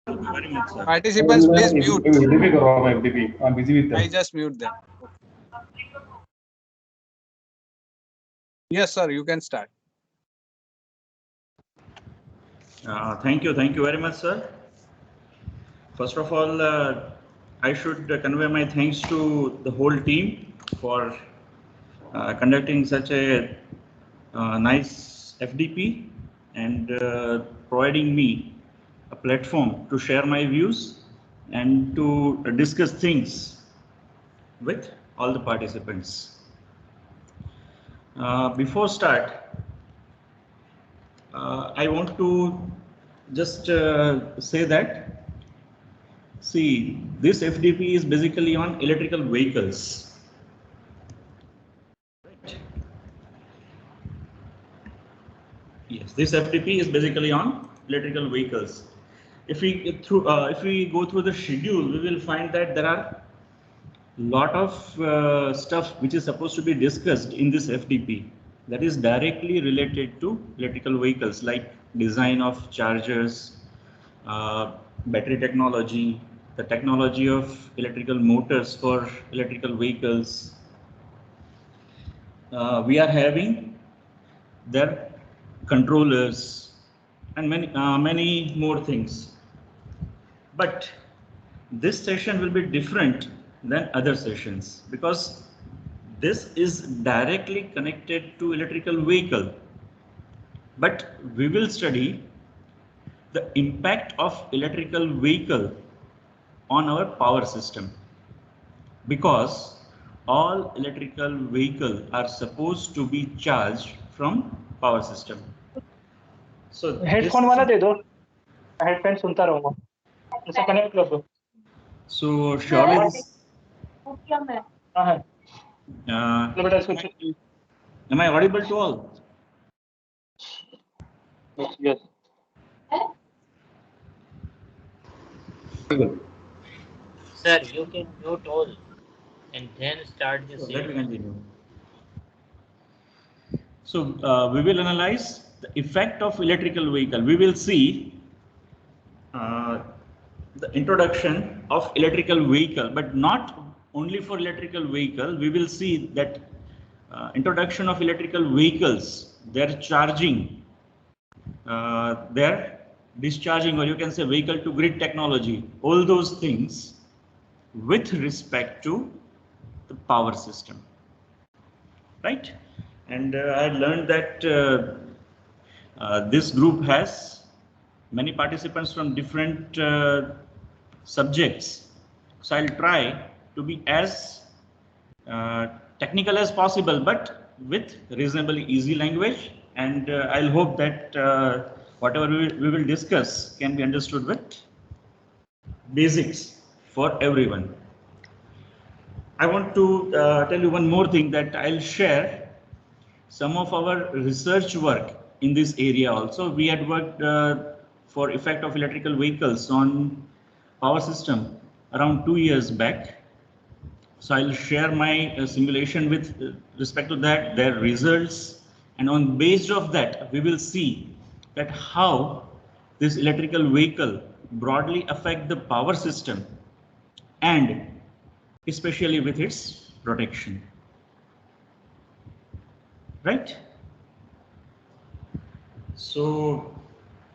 Thank you very much, sir. Participants, please mute. FDP करो हम FDP. I'm busy with I them. just mute them. Yes, sir, you can start. Thank you very much, sir. First of all, I should convey my thanks to the whole team for conducting such a nice FDP and providing me a platform to share my views and to discuss things with all the participants. Before start, I want to just say that, see, this FDP is basically on electrical vehicles. Right. Yes, this FDP is basically on electrical vehicles. If we go through the schedule, we will find that there are lot of stuff which is supposed to be discussed in this FDP that is directly related to electrical vehicles, like design of chargers, battery technology, the technology of electrical motors for electrical vehicles. We are having their controllers and many more things. But this session will be different than other sessions because this is directly connected to electrical vehicle. But we will study the impact of electrical vehicle on our power system, because all electrical vehicles are supposed to be charged from power system. So headphone वाला दे दो, headphone सुनता रहूंगा, ऐसा connect कर दो. So surely this, हाँ है. uh, बेटा इसको check. am I audible to all? Yes. Sir, you can mute all and then start the So same. let me continue. So we will analyze the effect of electrical vehicle. We will see the introduction of electrical vehicle, but not only for electrical vehicle. We will see that introduction of electrical vehicles, their charging, their discharging, or you can say vehicle to grid technology, all those things with respect to the power system, right? And I learned that this group has many participants from different subjects. So I'll try to be as technical as possible, but with reasonably easy language. And I'll hope that whatever we will discuss can be understood with basics for everyone. I want to tell you one more thing, that I'll share some of our research work in this area also. We had worked for effect of electrical vehicles on power system around 2 years back. So I'll share my simulation with respect to that, their results, and on based of that, we will see that how this electrical vehicle broadly affect the power system and especially with its protection. Right? So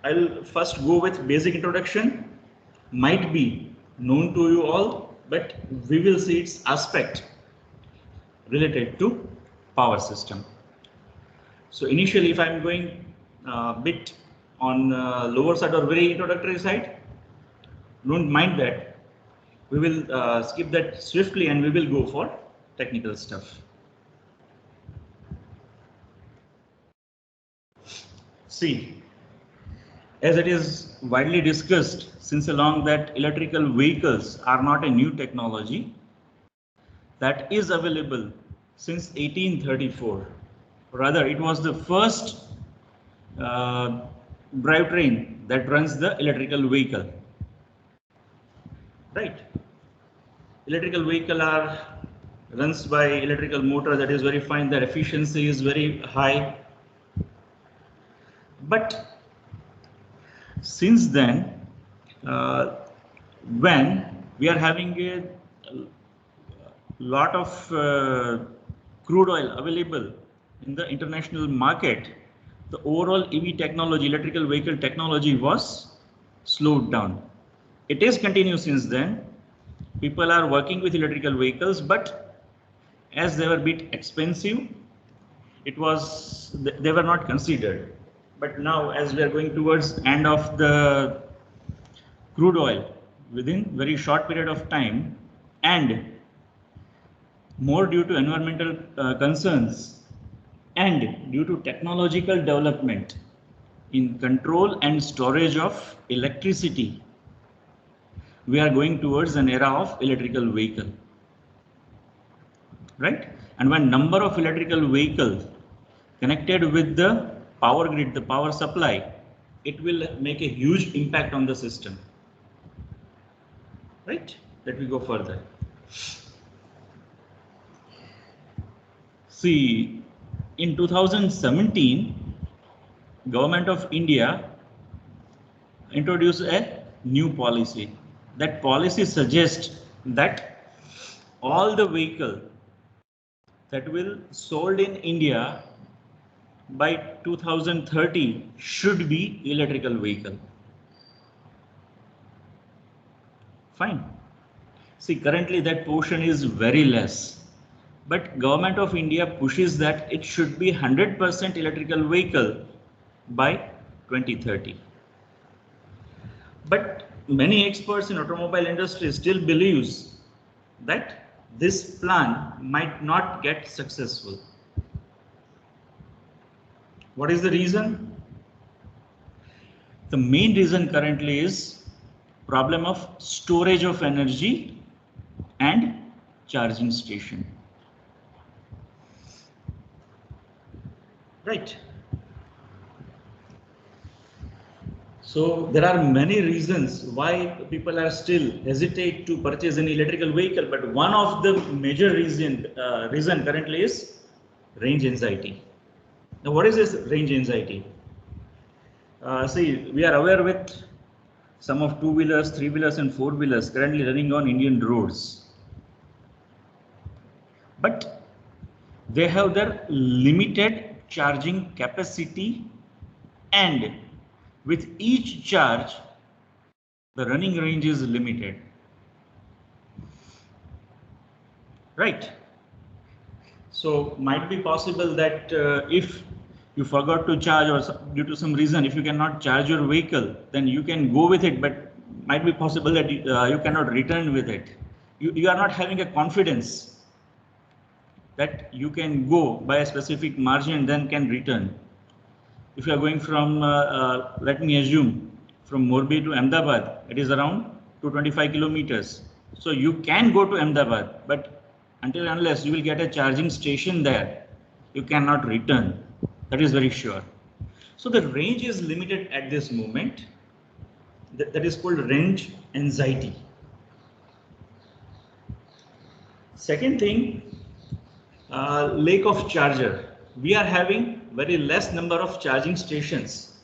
I'll first go with basic introduction. Might be known to you all, but we will see its aspect related to power system. So initially, if I'm going a bit on lower side or very introductory side, don't mind that. We will skip that swiftly and we will go for technical stuff. See, as it is widely discussed since long that electrical vehicles are not a new technology that is available since 1834. Rather, it was the first drivetrain that runs the electrical vehicle. Right? Electrical vehicle runs by electrical motor, that is very fine. Their efficiency is very high. But since then, when we are having a lot of crude oil available in the international market, the overall EV technology, electrical vehicle technology was slowed down. It is continued since then. People are working with electrical vehicles, but as they were a bit expensive, they were not considered. But now, as we are going towards end of the crude oil within very short period of time, and more due to environmental concerns and due to technological development in control and storage of electricity, we are going towards an era of electrical vehicle, right? And when number of electrical vehicles connected with the power grid, the power supply, it will make a huge impact on the system, right? Let me go further. See, in 2017, Government of India introduced a new policy. That policy suggests that all the vehicles that will sold in India by 2030 should be electrical vehicle. Fine. See, currently that portion is very less, but Government of India pushes that it should be 100% electrical vehicle by 2030. But many experts in automobile industry still believes that this plan might not get successful. What is the reason? The main reason currently is problem of storage of energy and charging station. Right. So there are many reasons why people are still hesitate to purchase an electrical vehicle, but one of the major reason currently is range anxiety. Now, what is this range anxiety? See, we are aware with some of two-wheelers, three-wheelers, and four-wheelers currently running on Indian roads, but they have their limited charging capacity, and with each charge, the running range is limited. Right. So might be possible that if you forgot to charge or due to some reason, if you cannot charge your vehicle, then you can go with it, but might be possible that you cannot return with it. You are not having a confidence that you can go by a specific margin and then can return. If you are going from, let me assume, from Morbi to Ahmedabad, it is around 225 kilometers. So you can go to Ahmedabad, but until and unless you will get a charging station there, you cannot return. That is very sure. So the range is limited at this moment. That is called range anxiety. Second thing, lack of charger. We are having very less number of charging stations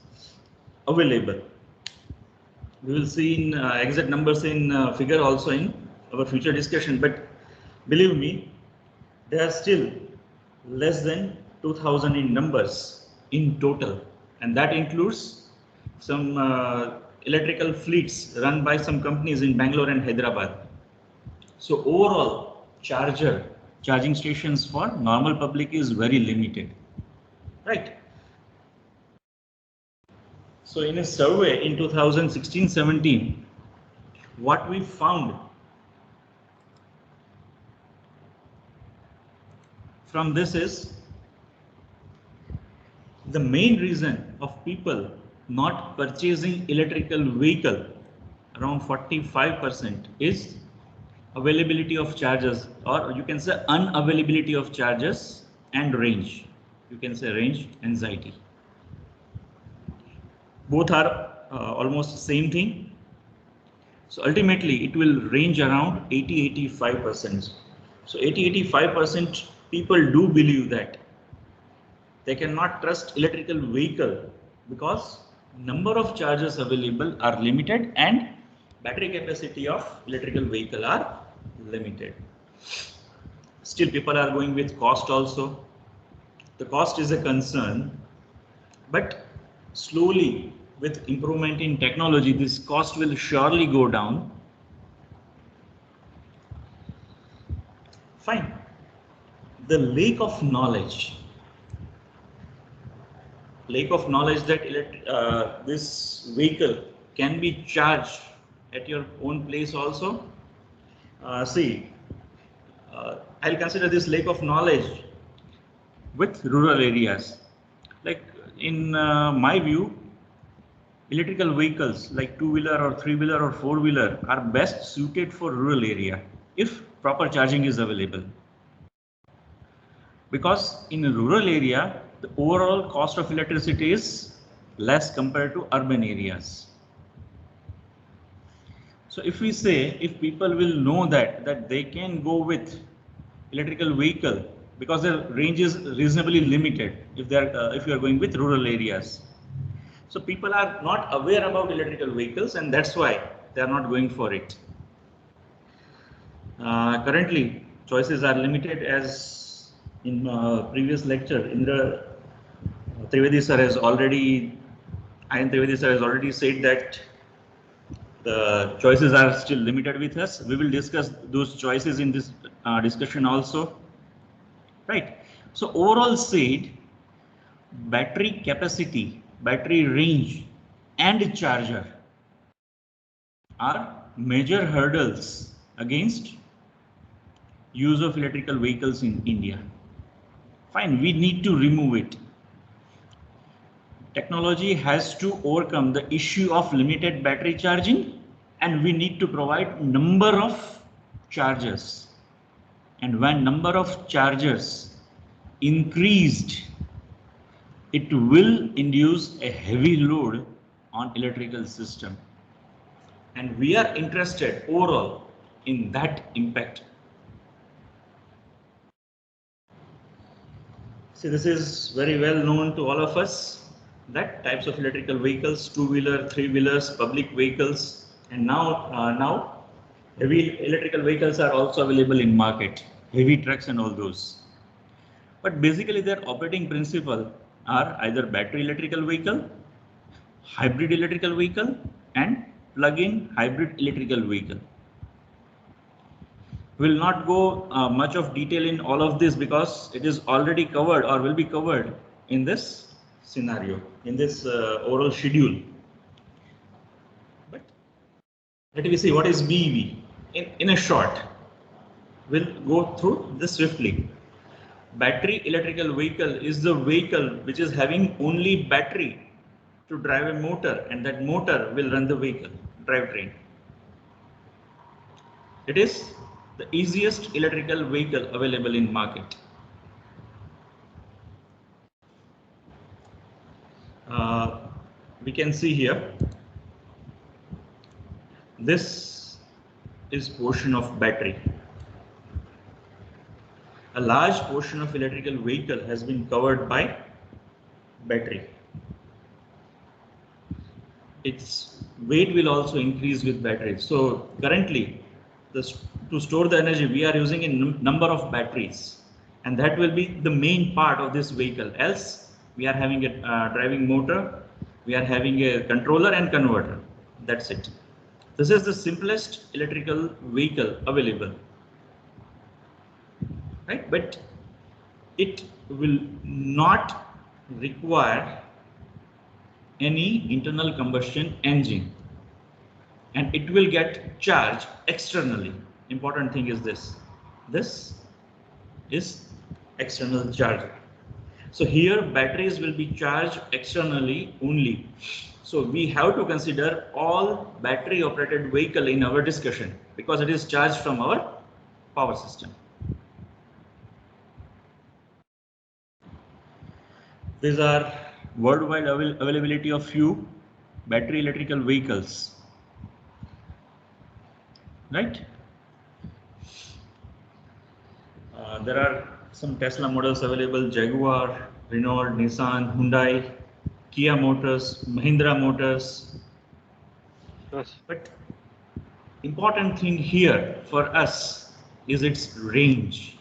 available. We will see in exact numbers in figure also in our future discussion, but believe me, they are still less than 2000 in numbers in total, and that includes some electrical fleets run by some companies in Bangalore and Hyderabad. So overall charging stations for normal public is very limited, right? So in a survey in 2016-17, what we found from this is the main reason of people not purchasing electrical vehicle, around 45%, is availability of chargers, or you can say unavailability of chargers, and range. You can say range anxiety. Both are almost the same thing. So ultimately it will range around 80-85%. So 80-85% people do believe that they cannot trust electrical vehicle because number of chargers available are limited and battery capacity of electrical vehicle are limited. Still, people are going with cost also. The cost is a concern, but slowly with improvement in technology, this cost will surely go down. Fine. The lack of knowledge that this vehicle can be charged at your own place also. I'll consider this lack of knowledge with rural areas. Like in my view, electrical vehicles like two-wheeler or three-wheeler or four-wheeler are best suited for rural area if proper charging is available. Because in a rural area, the overall cost of electricity is less compared to urban areas. So if we say, if people will know that they can go with electrical vehicle because their range is reasonably limited if you are going with rural areas. So people are not aware about electrical vehicles, and that's why they are not going for it. Currently, choices are limited, as in previous lecture, Indra Trivedi sir has already said that the choices are still limited with us. We will discuss those choices in this discussion also. Right. So overall said, battery capacity, battery range, and charger are major hurdles against use of electrical vehicles in India. Fine, we need to remove it. Technology has to overcome the issue of limited battery charging, and we need to provide number of chargers. And when number of chargers increased, it will induce a heavy load on electrical system. And we are interested overall in that impact. See, this is very well known to all of us, that types of electrical vehicles, two-wheeler, three-wheelers, public vehicles, and now heavy electrical vehicles are also available in market, heavy trucks and all those. But basically their operating principle are either battery electrical vehicle, hybrid electrical vehicle, and plug-in hybrid electrical vehicle. We will not go much of detail in all of this because it is already covered or will be covered in this scenario, in this oral schedule. But let me see what is BEV in a short. We'll go through this swiftly. Battery electrical vehicle is the vehicle which is having only battery to drive a motor, and that motor will run the vehicle drivetrain. It is the easiest electrical vehicle available in market. We can see here, this is portion of battery. A large portion of electrical vehicle has been covered by battery. Its weight will also increase with battery. So currently, to store the energy, we are using a number of batteries, and that will be the main part of this vehicle. Else, we are having a driving motor, we are having a controller and converter. That's it. This is the simplest electrical vehicle available, right? But it will not require any internal combustion engine, and it will get charged externally. Important thing is this. This is external charger. So here batteries will be charged externally only. So we have to consider all battery operated vehicle in our discussion because it is charged from our power system. These are worldwide availability of few battery electrical vehicles, right? There are some Tesla models available: Jaguar, Renault, Nissan, Hyundai, Kia Motors, Mahindra Motors. Yes. But important thing here for us is its range.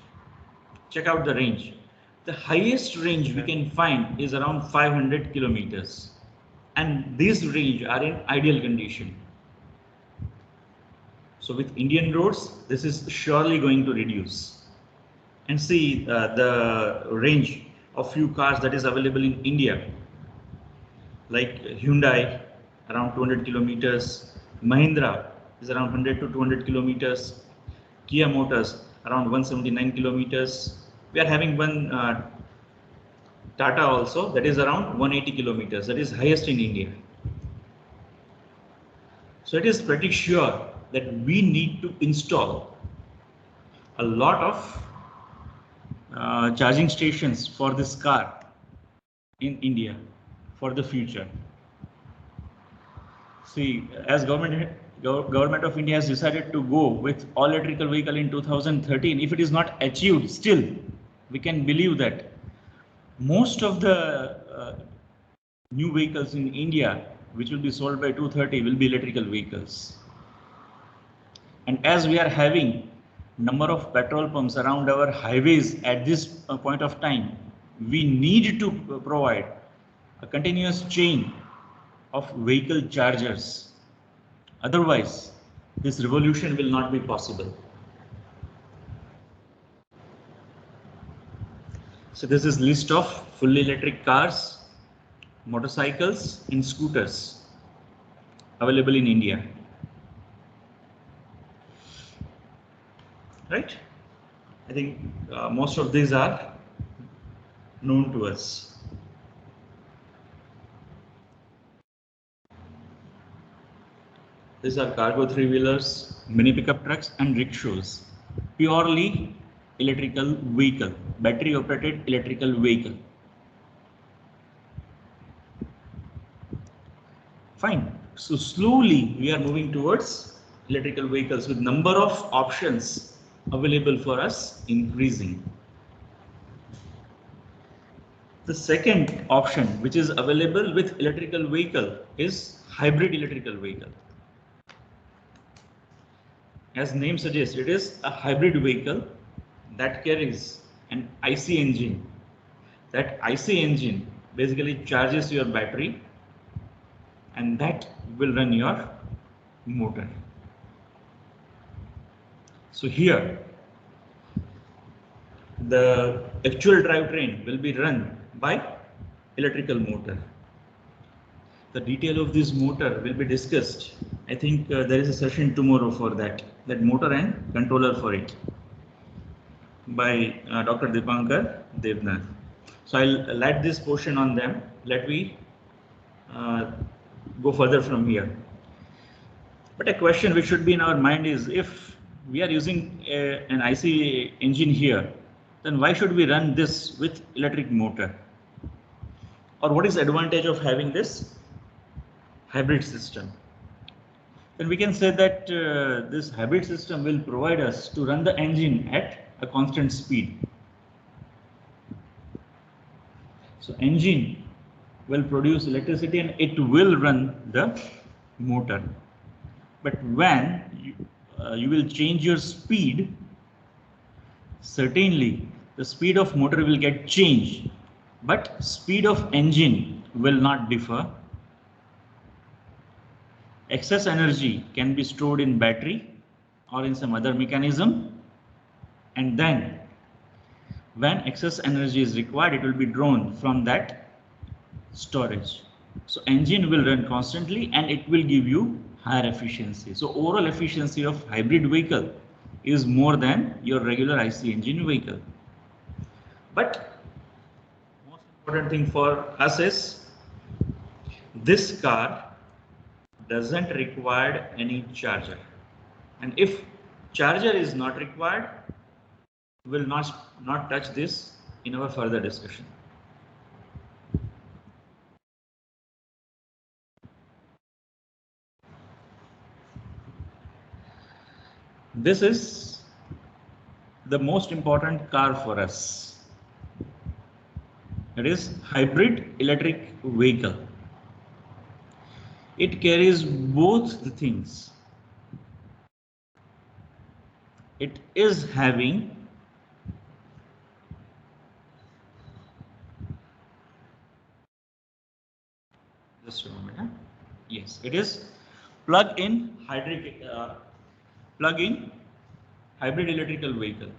Check out the range. The highest range we can find is around 500 kilometers. And these range are in ideal condition. So with Indian roads, this is surely going to reduce. And see the range of few cars that is available in India, like Hyundai, around 200 kilometers, Mahindra is around 100 to 200 kilometers, Kia Motors around 179 kilometers. We are having one Tata also, that is around 180 kilometers, that is highest in India. So it is pretty sure that we need to install a lot of charging stations for this car in India for the future. See, as government of India has decided to go with all electrical vehicle in 2013, if it is not achieved, still we can believe that most of the new vehicles in India which will be sold by 2030 will be electrical vehicles. And as we are having number of petrol pumps around our highways at this point of time, we need to provide a continuous chain of vehicle chargers. Otherwise, this revolution will not be possible. So this is list of fully electric cars, motorcycles and scooters available in India. Right? I think most of these are known to us. These are cargo three-wheelers, mini pickup trucks and rickshaws. Purely electrical vehicle, battery operated electrical vehicle. Fine. So slowly we are moving towards electrical vehicles with number of options available for us increasing. The second option which is available with electrical vehicle is hybrid electrical vehicle. As name suggests, it is a hybrid vehicle that carries an IC engine. That IC engine basically charges your battery and that will run your motor. So here the actual drivetrain will be run by electrical motor. The detail of this motor will be discussed. I think there is a session tomorrow for that motor and controller for it by Dr. Dipankar Devnath. So I'll add this portion on them. Let me go further from here. But a question which should be in our mind is, if we are using an IC engine here, then why should we run this with electric motor? Or what is the advantage of having this hybrid system? Then we can say that this hybrid system will provide us to run the engine at a constant speed. So engine will produce electricity and it will run the motor. But when you will change your speed, certainly the speed of motor will get changed, but speed of engine will not differ. Excess energy can be stored in battery or in some other mechanism, and then when excess energy is required, it will be drawn from that storage. So engine will run constantly and it will give you higher efficiency. So overall efficiency of hybrid vehicle is more than your regular IC engine vehicle. But most important thing for us is this car doesn't require any charger, and if charger is not required, we'll not touch this in our further discussion. This is the most important car for us. It is hybrid electric vehicle. It carries both the things. it is having just a moment. Yes, it is plug-in hybrid electrical vehicle.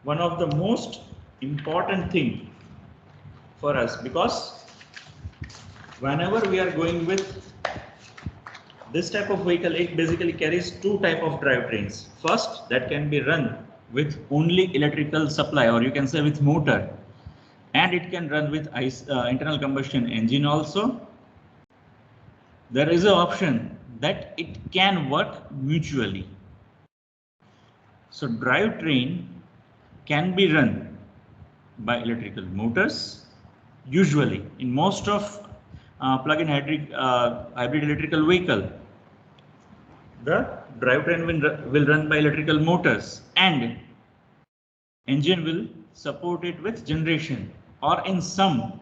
One of the most important thing for us, because whenever we are going with this type of vehicle, it basically carries two type of drivetrains. First, that can be run with only electrical supply, or you can say with motor, and it can run with internal combustion engine also. There is an option that it can work mutually. So drivetrain can be run by electrical motors. Usually, in most of plug-in hybrid electrical vehicle, the drivetrain will run by electrical motors, and engine will support it with generation. Or in some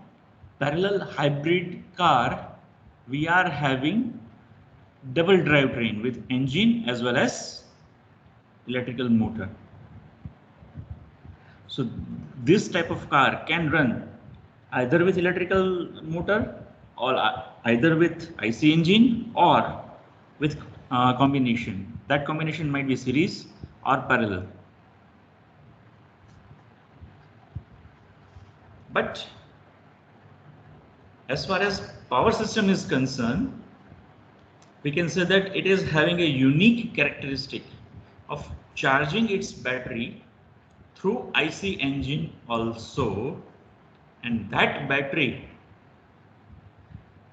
parallel hybrid car, we are having double drivetrain with engine as well as electrical motor. So this type of car can run either with electrical motor, or either with IC engine, or with combination. That combination might be series or parallel. But as far as power system is concerned, we can say that it is having a unique characteristic of charging its battery through IC engine also, and that battery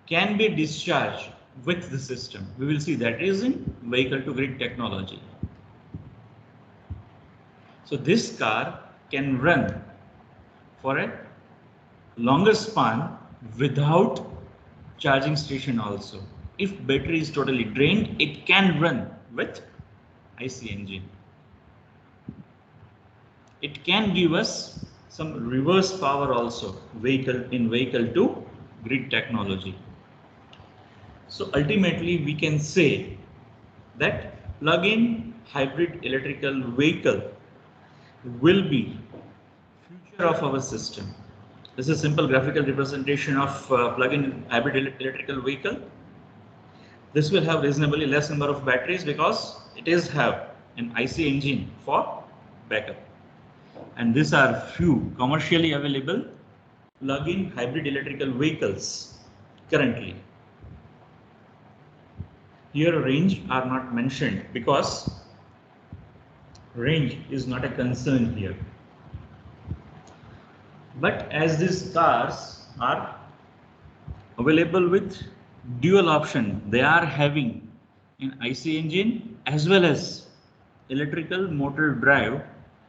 can be discharged with the system. We will see that is in vehicle to grid technology. So this car can run for a longer span without charging station also. If battery is totally drained, it can run with IC engine. It can give us some reverse power also, vehicle to grid technology. So ultimately we can say that plug-in hybrid electrical vehicle will be future of our system. This is a simple graphical representation of plug-in hybrid electrical vehicle. This will have reasonably less number of batteries because it is have an IC engine for backup. And these are few commercially available plug-in hybrid electrical vehicles currently. Here range are not mentioned because range is not a concern here. But as these cars are available with dual option, they are having an IC engine as well as electrical motor drive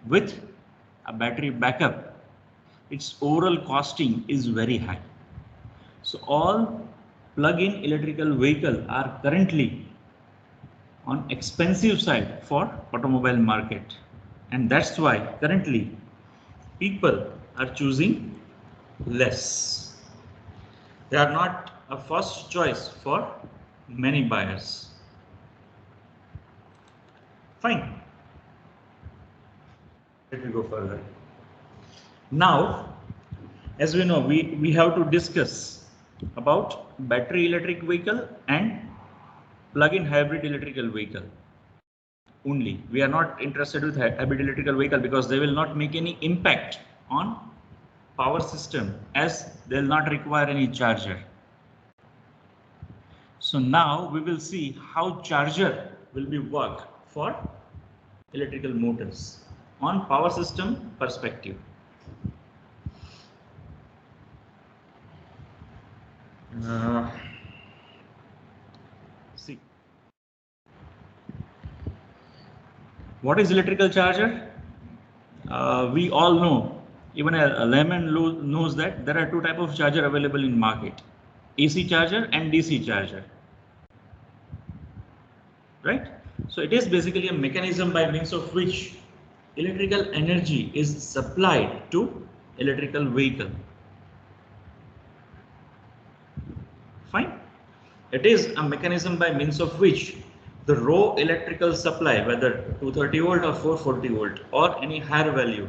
with a battery backup. Its overall costing is very high. So all plug-in electrical vehicles are currently on expensive side for automobile market, and that's why currently people are choosing less. They are not a first choice for many buyers. Fine. Let me go further. Now, as we know, we have to discuss about battery electric vehicle and plug-in hybrid electrical vehicle only. We are not interested with hybrid electrical vehicle because they will not make any impact on power system as they will not require any charger. So now we will see how charger will be work for electrical motors on power system perspective. See, what is electrical charger? We all know, even a layman knows that there are two types of charger available in market: AC charger and DC charger. Right? So it is basically a mechanism by means of which electrical energy is supplied to electrical vehicle. Fine. It is a mechanism by means of which the raw electrical supply, whether 230 volt or 440 volt or any higher value,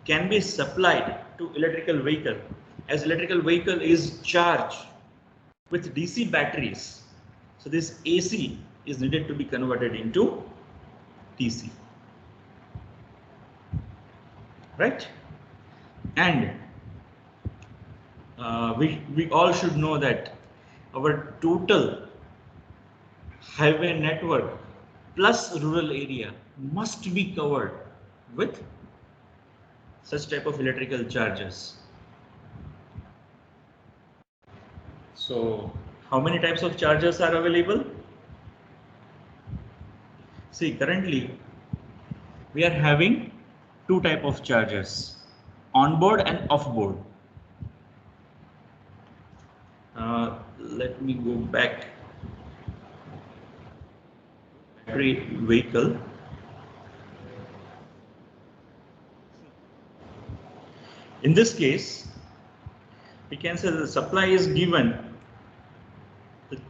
can be supplied to electrical vehicle, as electrical vehicle is charged with DC batteries. So this AC is needed to be converted into DC, right? And we all should know that our total highway network plus rural area must be covered with such type of electrical chargers. So how many types of chargers are available? See, currently we are having two type of chargers, onboard and offboard. Let me go back. Battery vehicle. In this case, we can say the supply is given. The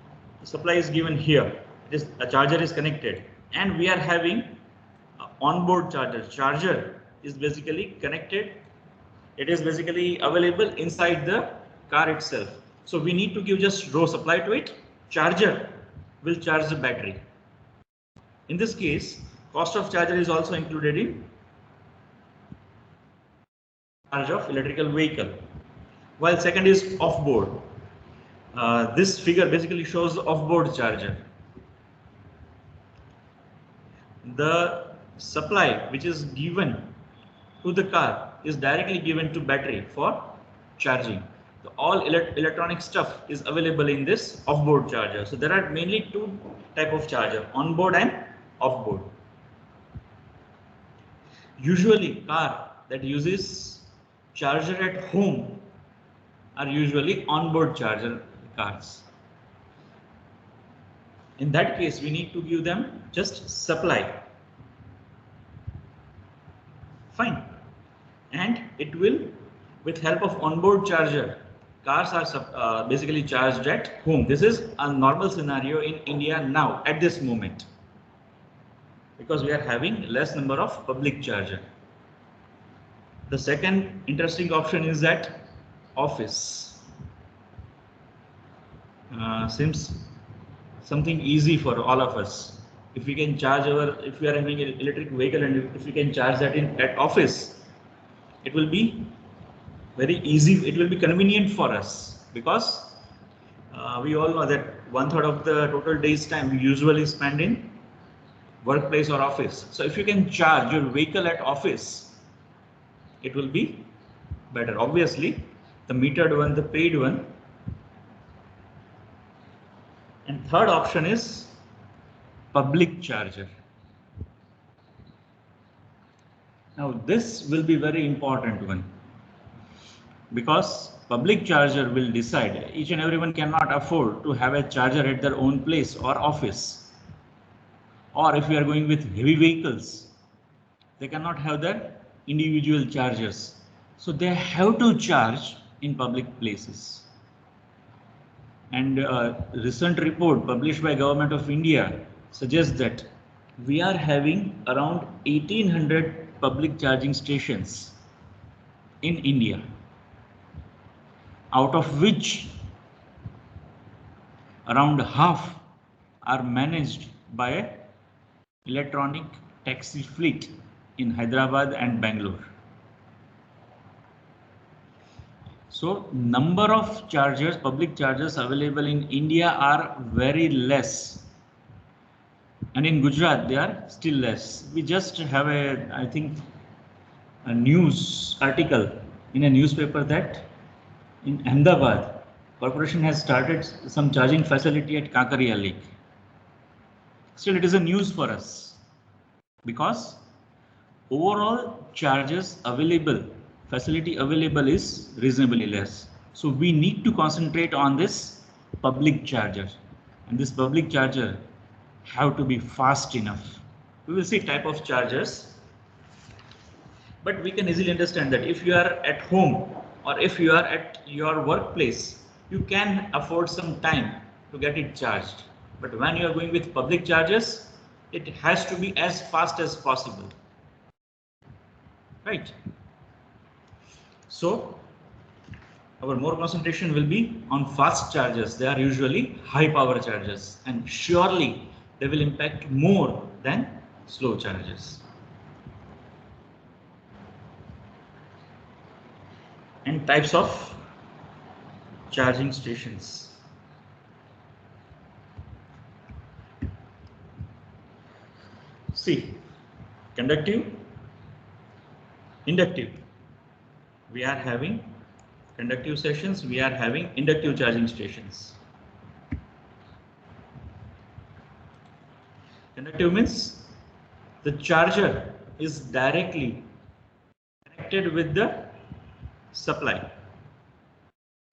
supply is given here. A charger is connected, and we are having onboard charger. Charger is basically connected. It is basically available inside the car itself. So we need to give just raw supply to it. Charger will charge the battery. In this case, cost of charger is also included in charge of electrical vehicle. While second is offboard. This figure basically shows the offboard charger. The supply which is given to the car is directly given to battery for charging. All electronic stuff is available in this offboard charger. So there are mainly two type of charger, onboard and offboard. Usually car that uses charger at home are usually onboard charger cars. In that case, we need to give them just supply. Fine. And it will, with help of onboard charger, cars are basically charged at home. This is a normal scenario in India now at this moment, because we are having less number of public charger. The second interesting option is that office. Seems something easy for all of us. If we can charge if we are having an electric vehicle and if we can charge that at office, it will be very easy. It will be convenient for us, because we all know that 1/3 of the total day's time we usually spend in workplace or office. So if you can charge your vehicle at office, it will be better. Obviously, the metered one, the paid one. And third option is public charger. Now this will be very important one, because public charger will decide. Each and everyone cannot afford to have a charger at their own place or office. Or if we are going with heavy vehicles, they cannot have their individual chargers. So they have to charge in public places. And a recent report published by Government of India suggests that we are having around 1800 public charging stations in India, out of which around half are managed by an electronic taxi fleet in Hyderabad and Bangalore. So number of chargers, public chargers available in India are very less. And in Gujarat, they are still less. We just have I think, a news article in a newspaper that in Ahmedabad, corporation has started some charging facility at Kakaria Lake. Still, it is a news for us, because overall charges available, facility available is reasonably less. So we need to concentrate on this public charger, and this public charger have to be fast enough. We will see type of chargers, but we can easily understand that if you are at home or if you are at your workplace, you can afford some time to get it charged. But when you are going with public chargers, it has to be as fast as possible. Right? So our more concentration will be on fast chargers. They are usually high power chargers, and surely they will impact more than slow chargers. And types of charging stations. See, conductive, inductive. We are having conductive sessions, we are having inductive charging stations. Conductive means the charger is directly connected with the supply.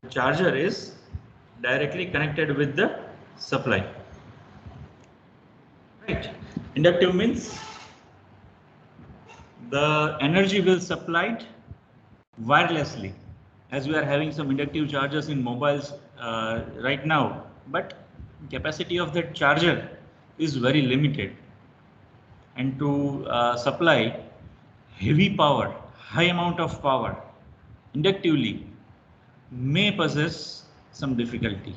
The charger is directly connected with the supply. Right. Inductive means the energy will supplied wirelessly, as we are having some inductive chargers in mobiles right now, but capacity of that charger is very limited, and to supply heavy power, high amount of power inductively may possess some difficulty.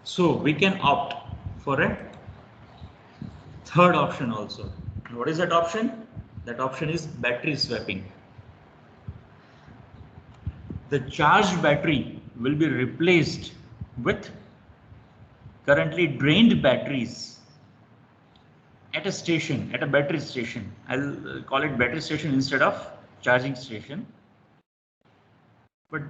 So we can opt for a third option also. And what is that option? That option is battery swapping. The charged battery will be replaced with currently drained batteries at a station, at a battery station. I'll call it battery station instead of charging station. But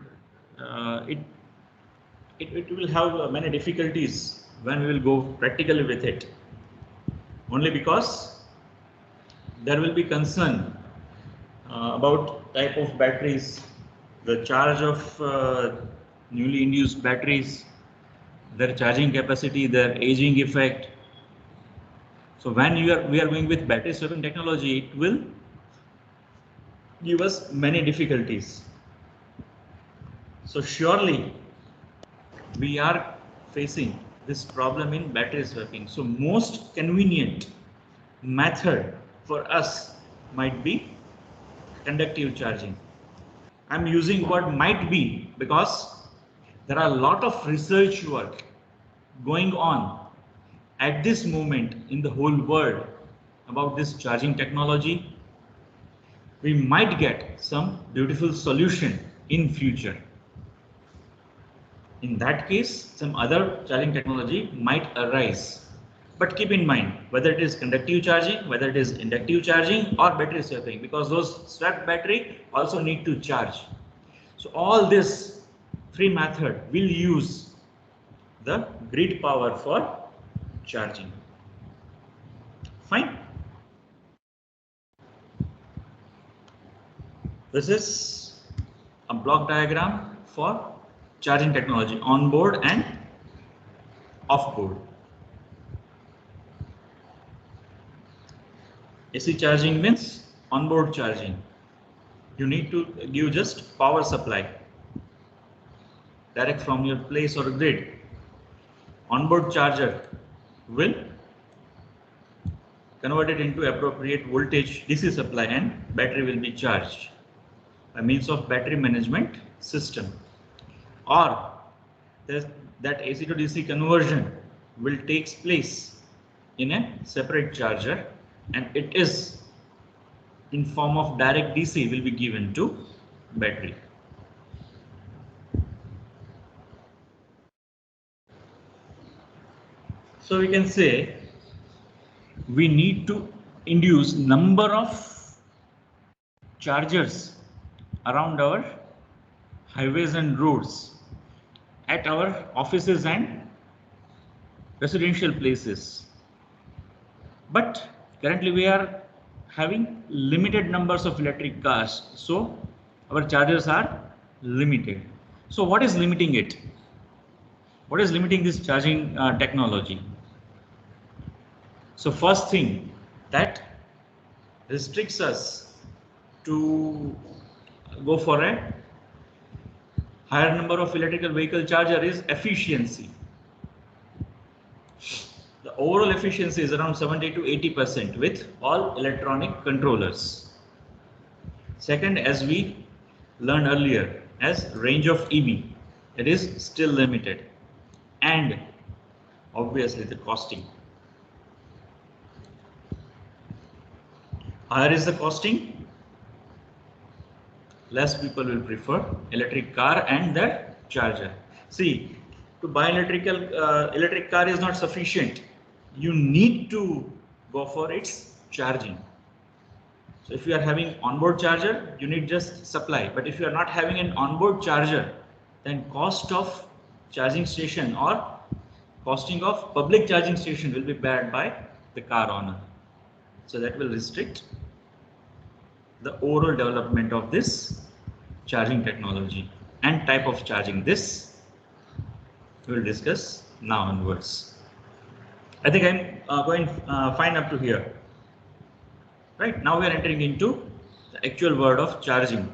it will have many difficulties when we will go practically with it. Only because there will be concern about type of batteries, the charge of newly induced batteries, their charging capacity, their aging effect. So when we are going with battery swapping technology, it will give us many difficulties. So surely we are facing this problem in battery swapping. So most convenient method for us might be conductive charging. I'm using word might be because there are a lot of research work going on at this moment in the whole world about this charging technology. We might get some beautiful solution in future. In that case, some other charging technology might arise. But keep in mind whether it is conductive charging, whether it is inductive charging or battery swapping, because those swapped battery also need to charge. So all this three method will use the grid power for charging. Fine. This is a block diagram for charging technology on board and off board. AC charging means on-board charging. You need to give just power supply direct from your place or grid. On-board charger will convert it into appropriate voltage DC supply and battery will be charged by means of battery management system. Or that AC to DC conversion will take place in a separate charger, and it is in form of direct DC will be given to battery. So we can say we need to induce number of chargers around our highways and roads, at our offices and residential places. But currently we are having limited numbers of electric cars, so our chargers are limited. So what is limiting it? What is limiting this charging technology? So first thing that restricts us to go for a higher number of electrical vehicle charger is efficiency. The overall efficiency is around 70 to 80% with all electronic controllers. Second, as we learned earlier, as range of EB, it is still limited, and obviously the costing. Higher is the costing, less people will prefer electric car and their charger. See, to buy electric car is not sufficient. You need to go for its charging. So if you are having onboard charger, you need just supply. But if you are not having an onboard charger, then cost of charging station or costing of public charging station will be bared by the car owner. So that will restrict the overall development of this charging technology and type of charging. This we will discuss now onwards. I think I'm going fine up to here. Right, now we are entering into the actual word of charging.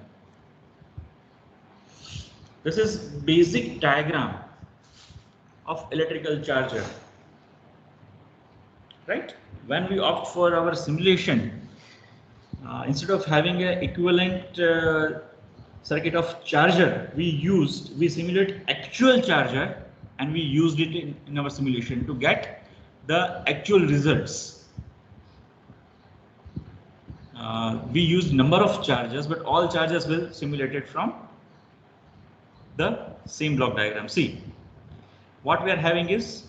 This is basic diagram of electrical charger. Right, when we opt for our simulation, instead of having an equivalent circuit of charger, we simulate actual charger and we used it in our simulation to get the actual results. We used number of chargers, but all chargers will simulated from the same block diagram. See, what we are having is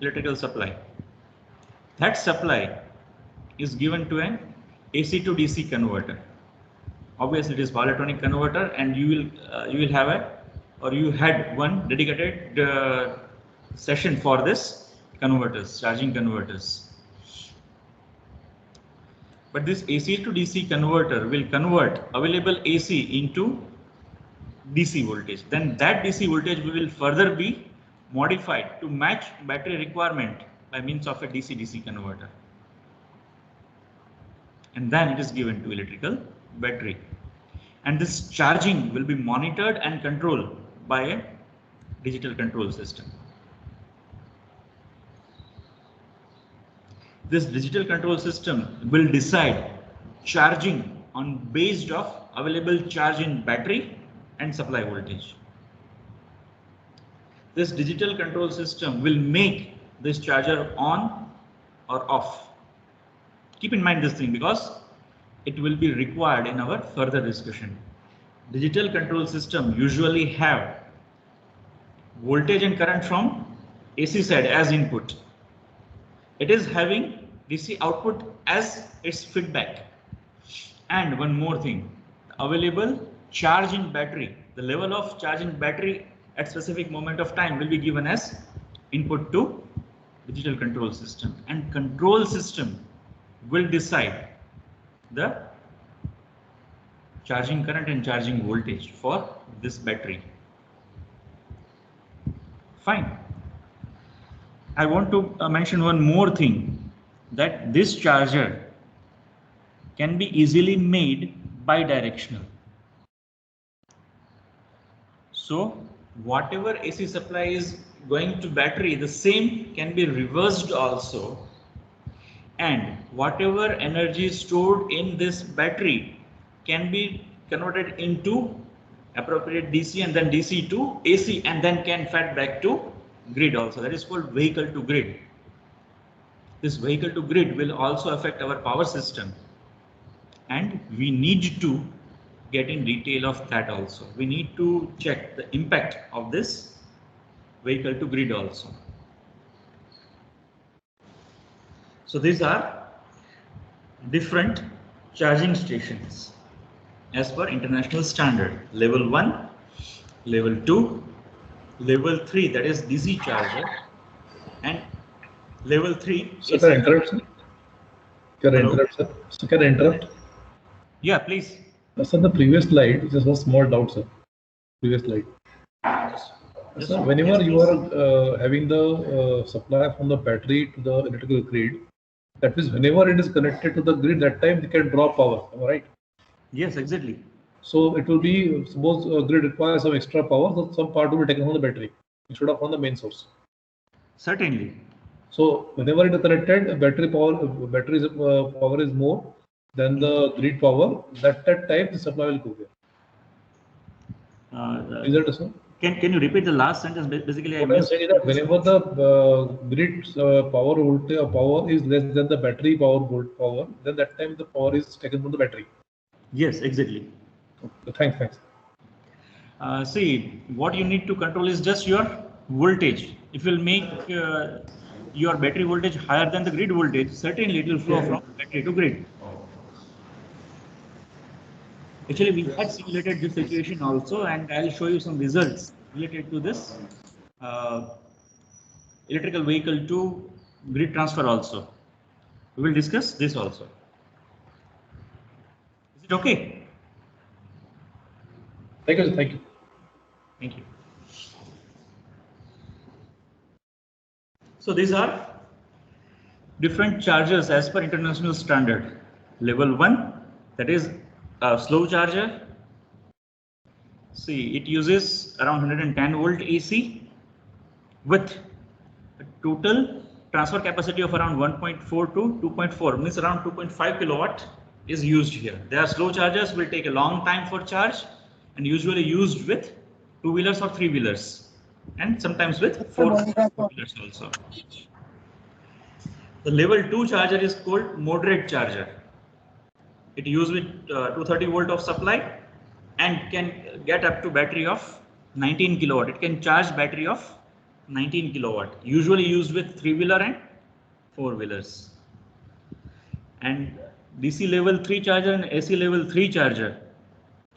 electrical supply. That supply is given to an AC to DC converter. Obviously, it is power electronic converter, and you will have you had one dedicated session for this converters, charging converters. But this AC to DC converter will convert available AC into DC voltage. Then that DC voltage will further be modified to match battery requirement by means of a DC-DC converter. And then it is given to electrical battery. And this charging will be monitored and controlled by a digital control system. This digital control system will decide charging on based of available charge in battery and supply voltage. This digital control system will make this charger on or off. Keep in mind this thing because it will be required in our further discussion. Digital control system usually have voltage and current from AC side as input. It is having DC output as its feedback. And one more thing, available charge in battery, the level of charge in battery at specific moment of time will be given as input to digital control system, and control system will decide the charging current and charging voltage for this battery. Fine. I want to mention one more thing, that this charger can be easily made bidirectional. So whatever AC supply is going to battery, the same can be reversed also, and whatever energy stored in this battery can be converted into appropriate DC and then DC to AC and then can fed back to grid also. That is called vehicle to grid. This vehicle to grid will also affect our power system, and we need to get in detail of that also. We need to check the impact of this vehicle to grid also. So these are different charging stations as per international standard. Level 1, level 2, level 3, that is DC charger, and level 3. So can I interrupt, sir? Can I interrupt, sir? So can I interrupt? Yeah, please. Sir, the previous slide, just a small doubt, sir. Previous slide. Just Sir, whenever you are having the supply from the battery to the electrical grid, that means whenever it is connected to the grid, that time it can draw power, am I right? Yes, exactly. So it will be, suppose grid requires some extra power, so some part will be taken from the battery instead of from the main source. Certainly. So whenever it is connected, battery power is more than the grid power. That time the supply will go here. Is that so? Can you repeat the last sentence? Basically, I What I'm missed. saying is that whenever the grid power voltage power is less than the battery power, then that time the power is taken from the battery. Yes, exactly. Okay, thanks. See, what you need to control is just your voltage. If you'll make your battery voltage higher than the grid voltage, certainly it will flow from battery to grid. Actually, we had simulated this situation also, and I'll show you some results related to this electrical vehicle to grid transfer also. We will discuss this also. Is it okay? Thank you. Thank you. So these are different chargers as per international standard. Level 1, that is a slow charger. See, it uses around 110 volt AC with a total transfer capacity of around 1.4 to 2.4, means around 2.5 kilowatt is used here. There are slow chargers will take a long time for charge and usually used with 2-wheelers or 3-wheelers and sometimes with 4-wheelers also. The level 2 charger is called moderate charger. It used with 230 volt of supply and can get up to battery of 19 kilowatt. It can charge battery of 19 kilowatt, usually used with 3-wheeler and 4-wheelers. And DC level 3 charger and AC level 3 charger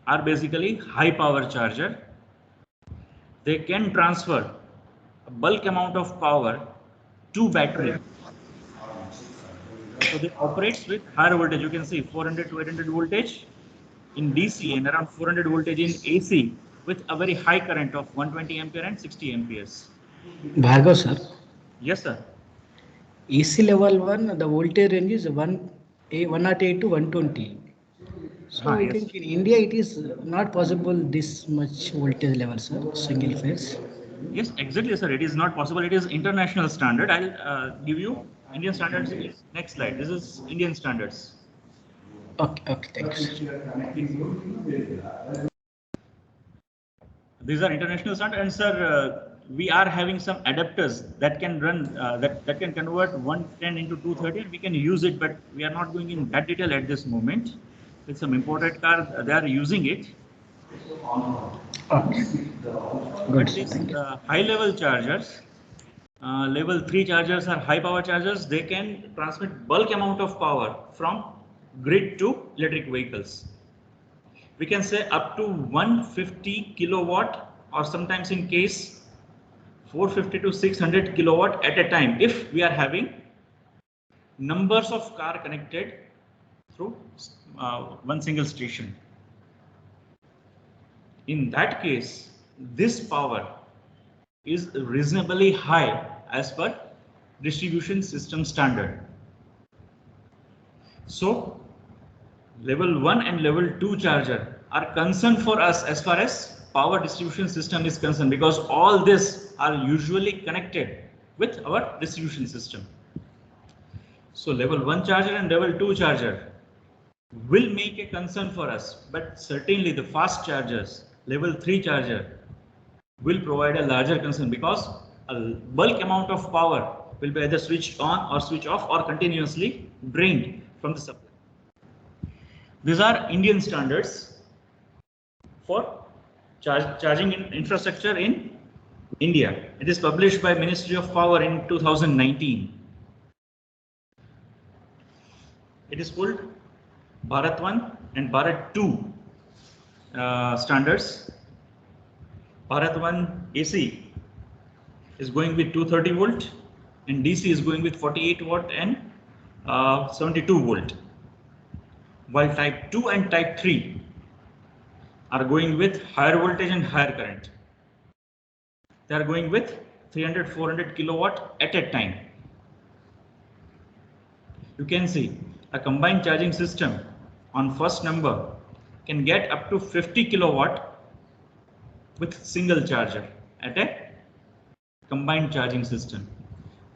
are basically high power charger. They can transfer a bulk amount of power to battery. So they operates with higher voltage. You can see 400 to 800 voltage in DC and around 400 voltage in AC with a very high current of 120 ampere and 60 amperes. Bhargav sir, Yes, sir. AC level 1, the voltage range is 108 to 120. So I Yes. think in India it is not possible this much voltage level, sir, single phase. Yes, exactly, sir. It is not possible. It is international standard. I'll give you Indian standards. Next slide. This is Indian standards. Okay, thanks. These are international standards, and sir, we are having some adapters that can run that can convert 110 into 230. We can use it, but we are not going in that detail at this moment. With some imported car, they are using it. Okay. Good. These Thank you. high-level chargers, level 3 chargers are high-power chargers. They can transmit bulk amount of power from grid to electric vehicles. We can say up to 150 kilowatt, or sometimes in case 450 to 600 kilowatt at a time, if we are having numbers of car connected through one single station. In that case, this power is reasonably high as per distribution system standard. So level 1 and level 2 charger are concerned for us as far as power distribution system is concerned, because all this are usually connected with our distribution system. So level 1 charger and level 2 charger will make a concern for us, but certainly the fast chargers, level 3 charger, will provide a larger concern, because a bulk amount of power will be either switched on or switched off or continuously drained from the supply. These are Indian standards for charging infrastructure in India. It is published by Ministry of Power in 2019. It is called Bharat 1 and Bharat 2 standards. Bharat 1 AC is going with 230 volt and DC is going with 48 watt and 72 volt. While type 2 and type 3 are going with higher voltage and higher current. They are going with 300-400 kilowatt at a time. You can see a combined charging system on first number can get up to 50 kilowatt with single charger at a combined charging system.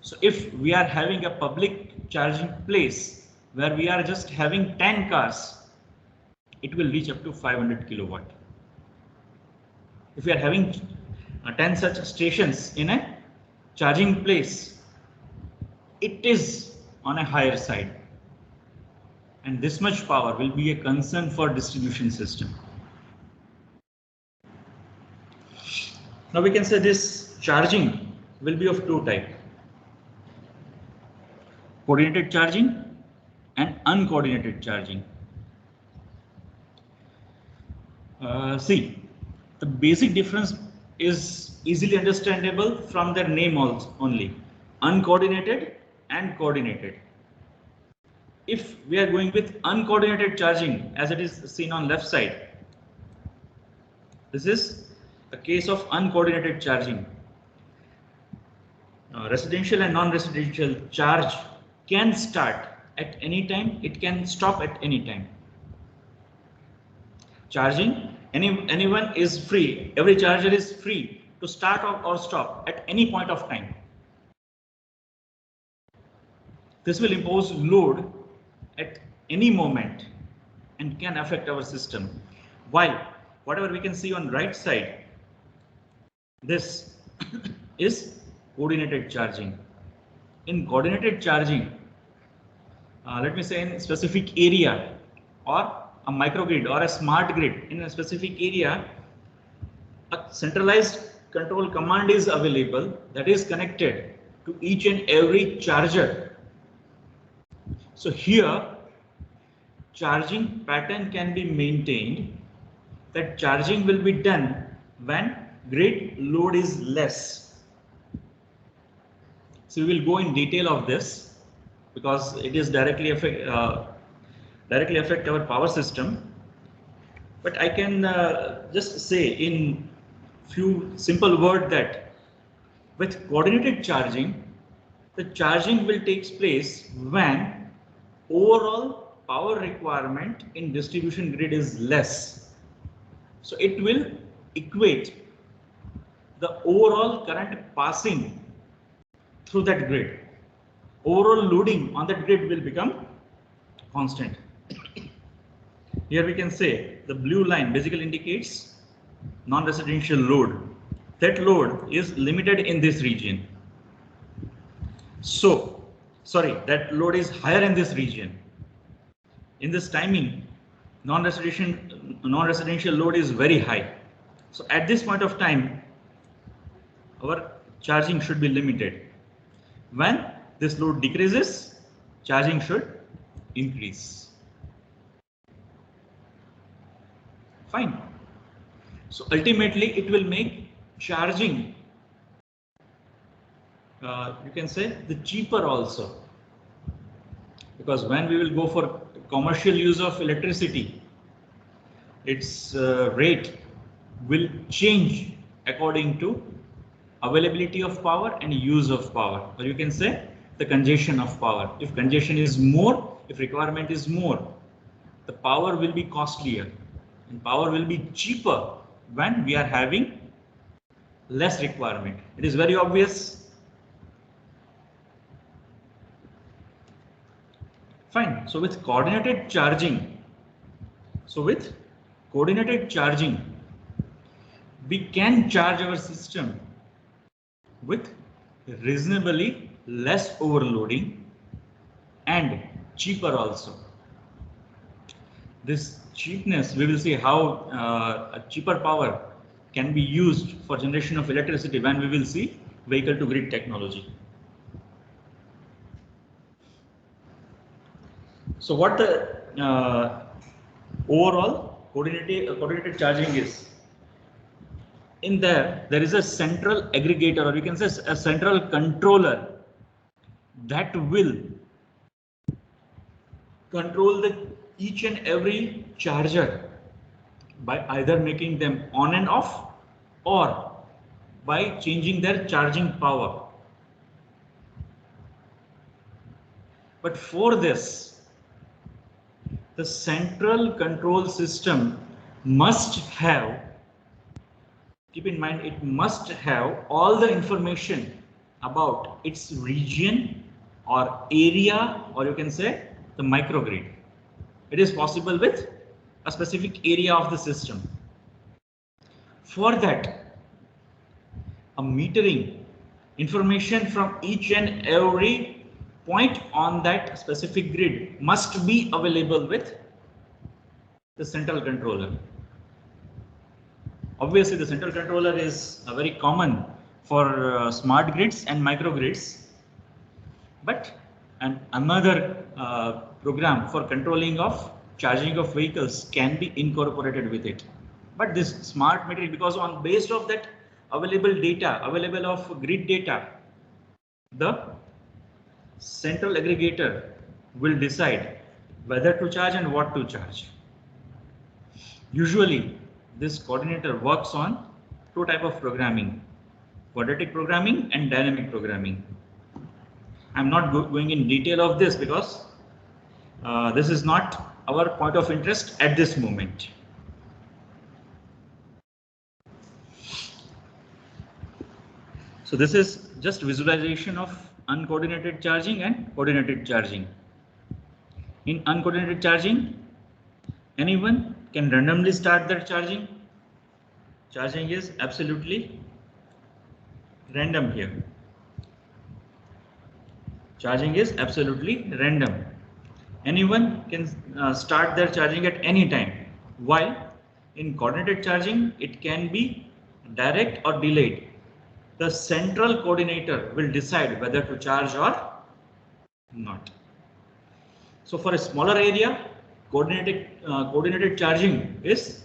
So if we are having a public charging place where we are just having 10 cars, it will reach up to 500 kilowatt. If we are having 10 such stations in a charging place, it is on a higher side. And this much power will be a concern for distribution system. Now we can say this charging will be of two types: coordinated charging and uncoordinated charging. See, the basic difference is easily understandable from their name also only: uncoordinated and coordinated. If we are going with uncoordinated charging, as it is seen on left side, this is a case of uncoordinated charging. Residential and non-residential charge can start at any time, it can stop at any time. Charging, anyone is free, every charger is free to start or stop at any point of time. This will impose load at any moment and can affect our system. While whatever we can see on right side, this is coordinated charging. In coordinated charging, let me say in a specific area or a microgrid or a smart grid in a specific area, a centralized control command is available that is connected to each and every charger. So here charging pattern can be maintained, that charging will be done when grid load is less. So we will go in detail of this because it is directly affect our power system. But I can just say in few simple words that with coordinated charging, the charging will take place when overall power requirement in distribution grid is less. So it will equate the overall current passing through that grid. Overall loading on that grid will become constant. Here we can say the blue line basically indicates non-residential load. That load is limited in this region. So, sorry, that load is higher in this region. In this timing, non-residential load is very high. So at this point of time, our charging should be limited. When this load decreases, charging should increase. Fine. So ultimately, it will make charging, you can say, the cheaper also. Because when we will go for commercial use of electricity, its rate will change according to availability of power and use of power, or you can say the congestion of power. If congestion is more, if requirement is more, the power will be costlier and power will be cheaper when we are having less requirement. It is very obvious. Fine. So with coordinated charging, we can charge our system with reasonably less overloading and cheaper also. This cheapness, we will see how a cheaper power can be used for generation of electricity when we will see vehicle to grid technology. So what the overall coordinated charging is? In there is a central aggregator, or you can say a central controller that will control each and every charger by either making them on and off or by changing their charging power. But for this, the central control system must have, keep in mind, it must have all the information about its region or area, or you can say the microgrid. It is possible with a specific area of the system. For that, a metering information from each and every point on that specific grid must be available with the central controller. Obviously, the central controller is very common for smart grids and microgrids, but another program for controlling of charging of vehicles can be incorporated with it. But this smart metering, because on based of that available data, available of grid data, the central aggregator will decide whether to charge and what to charge. Usually, this coordinator works on two types of programming: quadratic programming and dynamic programming. I'm not going in detail of this because this is not our point of interest at this moment. So this is just visualization of uncoordinated charging and coordinated charging. In uncoordinated charging, anyone can randomly start their charging. Charging is absolutely random here. Charging is absolutely random. Anyone can start their charging at any time. While in coordinated charging, it can be direct or delayed. The central coordinator will decide whether to charge or not. So for a smaller area, coordinated charging is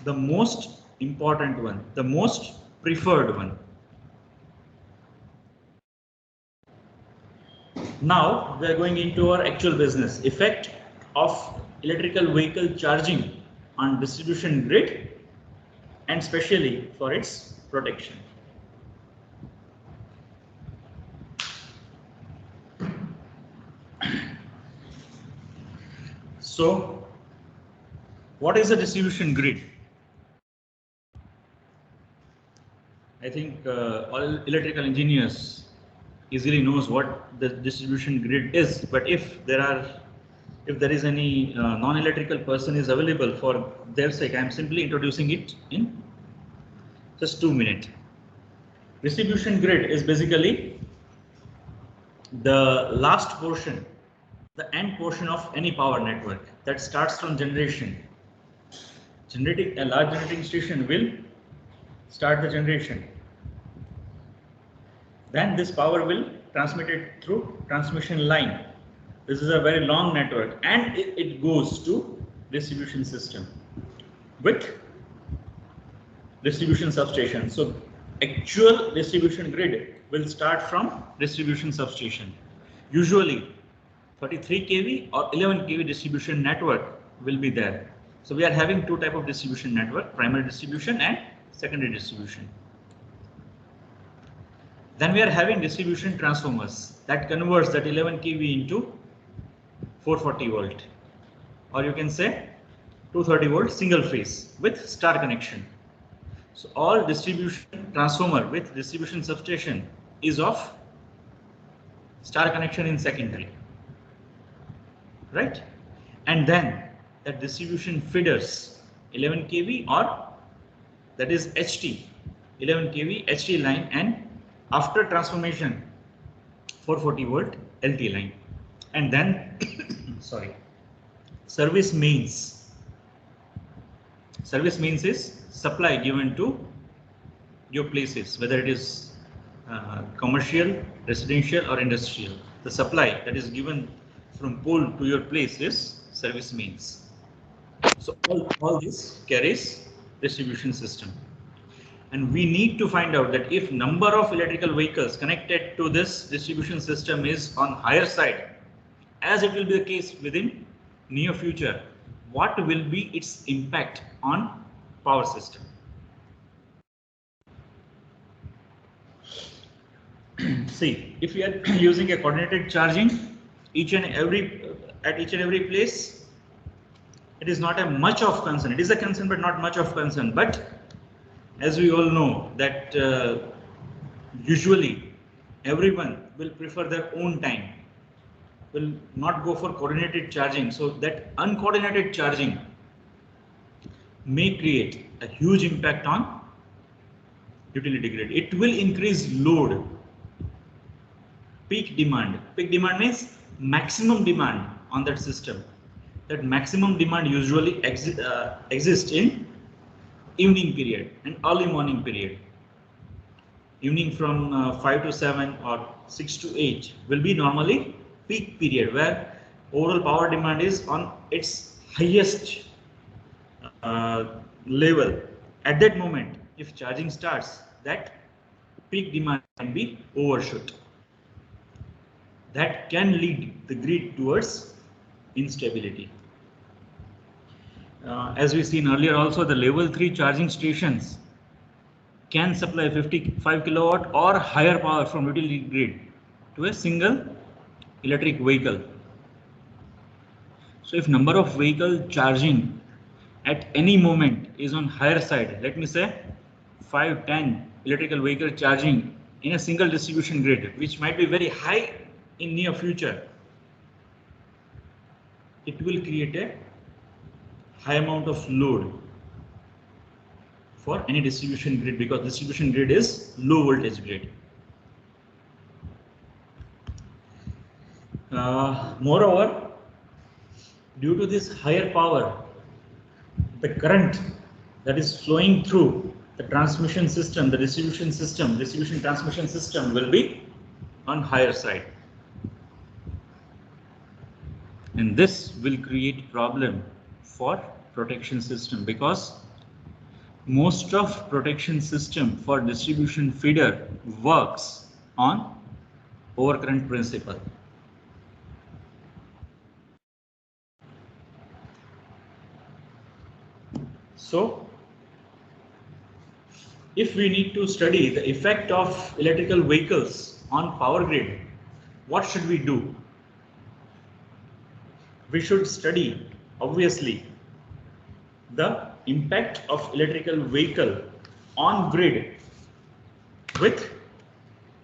the most important one, the most preferred one. Now we are going into our actual business. Effect of electrical vehicle charging on distribution grid, and especially for its protection. So, what is a distribution grid? I think all electrical engineers easily knows what the distribution grid is. But if there is any non-electrical person is available, for their sake, I am simply introducing it in just 2 minutes. Distribution grid is basically the last portion, the end portion of any power network that starts from generation. A large generating station will start the generation. Then this power will transmit it through transmission line. This is a very long network, and it goes to distribution system with distribution substation. So actual distribution grid will start from distribution substation. Usually 33 kV or 11 kV distribution network will be there. So we are having two types of distribution network: primary distribution and secondary distribution. Then we are having distribution transformers that converts that 11 kV into 440 volt, or you can say 230 volt single phase with star connection. So all distribution transformer with distribution substation is of star connection in secondary, right? And then the distribution feeders 11 kV or that is HT, 11 kV HT line, and after transformation 440 volt LT line. And then sorry, service mains. Service mains is supply given to your places, whether it is commercial, residential or industrial. The supply that is given from pole to your place is service mains. So all this carries distribution system. And we need to find out that if number of electrical vehicles connected to this distribution system is on higher side, as it will be the case within near future, what will be its impact on power system? See, if we are using a coordinated charging at each and every place, it is not a much of concern. It is a concern, but not much of concern. But as we all know that usually everyone will prefer their own time, will not go for coordinated charging. So that uncoordinated charging may create a huge impact on utility grid. It will increase load, peak demand. Peak demand means maximum demand on that system. That maximum demand usually exists in evening period and early morning period. Evening from 5 to 7 or 6 to 8 will be normally peak period where overall power demand is on its highest level. At that moment, if charging starts, that peak demand can be overshot. That can lead the grid towards instability. As we seen earlier also, the level 3 charging stations can supply 55 kilowatt or higher power from utility grid to a single electric vehicle. So if number of vehicle charging at any moment is on higher side, let me say 5-10 electrical vehicle charging in a single distribution grid, which might be very high in near future, it will create a high amount of load for any distribution grid, because distribution grid is low voltage grid. Moreover, due to this higher power, the current that is flowing through the transmission system, the distribution transmission system will be on higher side. And this will create problem for protection system, because most of protection system for distribution feeder works on overcurrent principle. So if we need to study the effect of electrical vehicles on power grid, what should we do? We should study, obviously, the impact of electrical vehicle on grid with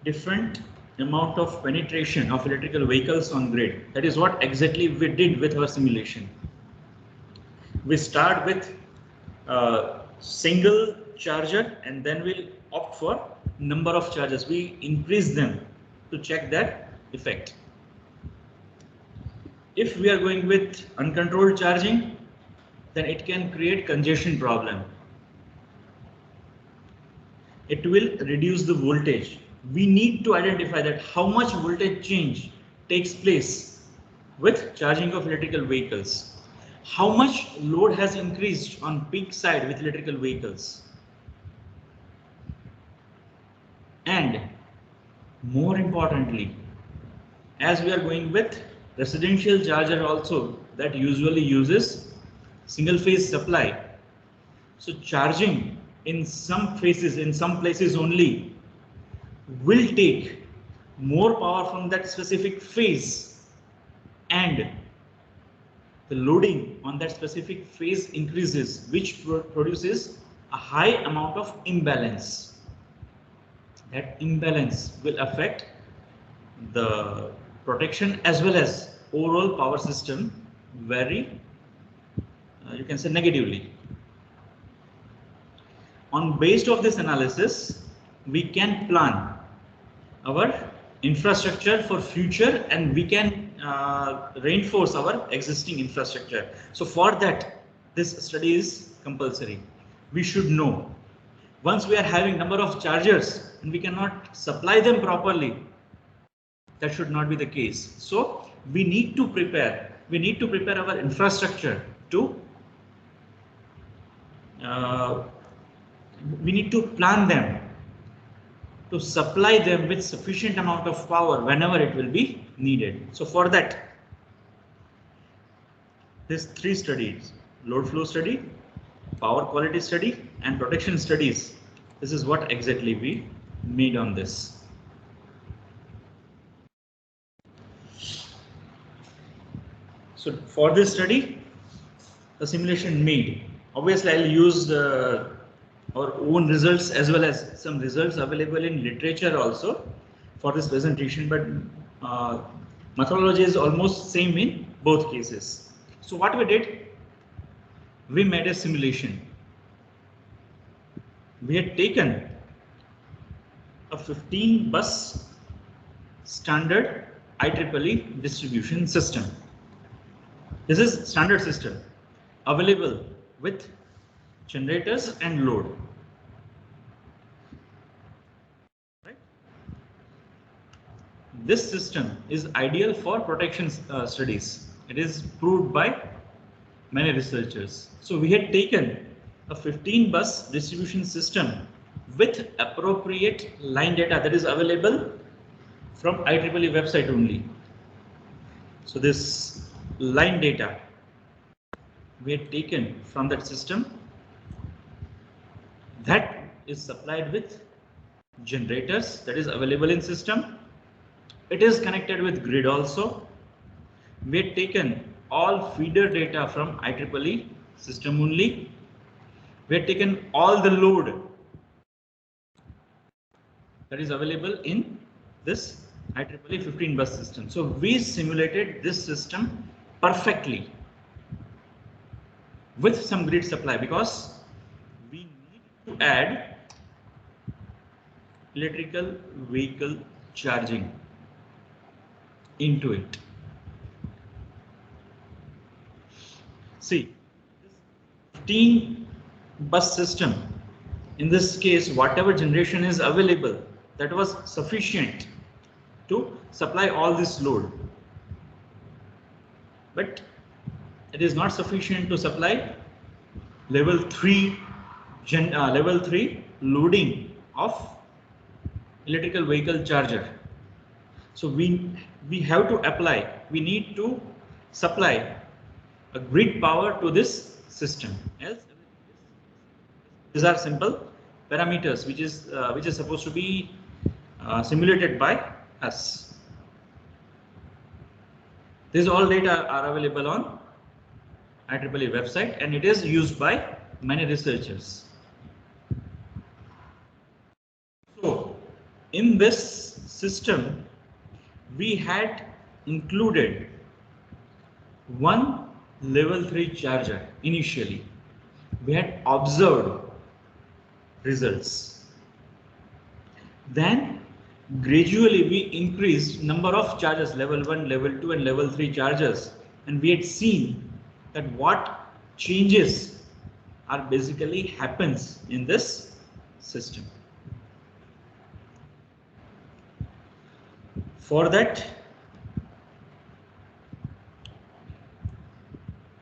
different amount of penetration of electrical vehicles on grid. That is what exactly we did with our simulation. We start with a single charger and then we'll opt for number of chargers. We increase them to check that effect. If we are going with uncontrolled charging, then it can create congestion problem. It will reduce the voltage. We need to identify that how much voltage change takes place with charging of electrical vehicles. How much load has increased on peak side with electrical vehicles. And more importantly, as we are going with residential charger also that usually uses single phase supply. So charging in some phases, in some places only, will take more power from that specific phase, and the loading on that specific phase increases, which produces a high amount of imbalance. That imbalance will affect the protection as well as overall power system very, you can say, negatively. On based of this analysis, we can plan our infrastructure for future, and we can reinforce our existing infrastructure. So for that, this study is compulsory. We should know. Once we are having number of chargers and we cannot supply them properly, that should not be the case. So we need to prepare. We need to prepare our infrastructure to. We need to plan them to supply them with sufficient amount of power whenever it will be needed. So for that, these three studies: load flow study, power quality study, and protection studies. This is what exactly we made on this. So for this study, the simulation made. Obviously, I'll use our own results as well as some results available in literature also. for this presentation, but methodology is almost same in both cases. So what we did, we made a simulation. We had taken a 15 bus standard IEEE distribution system. This is standard system available with generators and load. Right? This system is ideal for protection studies. It is proved by many researchers. So we had taken a 15 bus distribution system with appropriate line data that is available from IEEE website only. So this line data we had taken from that system that is supplied with generators that is available in system. It is connected with grid also. We had taken all feeder data from IEEE system only. We had taken all the load that is available in this IEEE 15 bus system. So we simulated this system perfectly with some grid supply because we need to add electrical vehicle charging into it. See, this 15 bus system, in this case, whatever generation is available, that was sufficient to supply all this load. But it is not sufficient to supply level 3 loading of electrical vehicle charger. So we have to apply, we need to supply a grid power to this system. Else, these are simple parameters which is supposed to be simulated by us. These all data are available on IEEE website and it is used by many researchers. So in this system we had included one level 3 charger initially. We had observed results. Then gradually we increased number of chargers, level 1, level 2 and level 3 chargers, and we had seen that what changes are basically happens in this system. For that,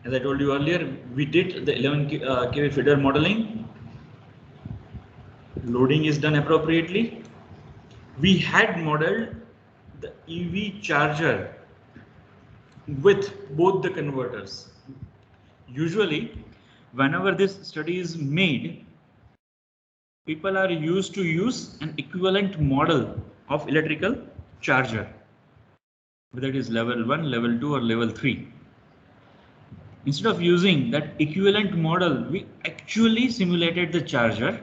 as I told you earlier, we did the 11 kV feeder modeling. Loading is done appropriately. We had modeled the EV charger with both the converters. Usually, whenever this study is made, people are used to use an equivalent model of electrical charger, whether it is level 1, level 2 or level 3. Instead of using that equivalent model, we actually simulated the charger,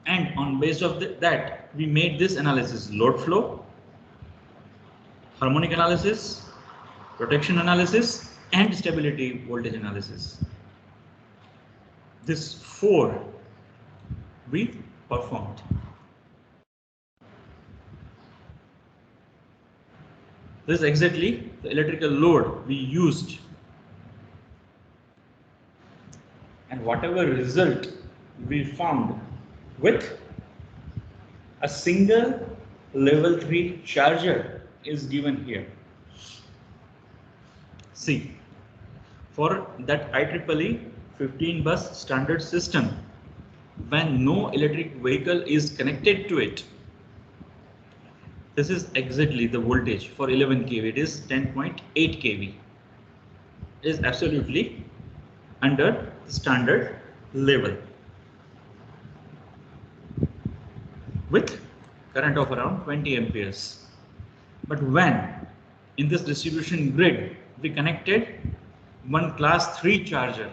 and on base of that we made this analysis: load flow, harmonic analysis, protection analysis and stability voltage analysis. This 4 we performed. This is exactly the electrical load we used, and whatever result we found with a single level 3 charger is given here. See, for that IEEE 15 bus standard system, when no electric vehicle is connected to it, this is exactly the voltage for 11 kV. It is 10.8 kV. It is absolutely under the standard level with current of around 20 amperes. But when in this distribution grid we connected one class 3 charger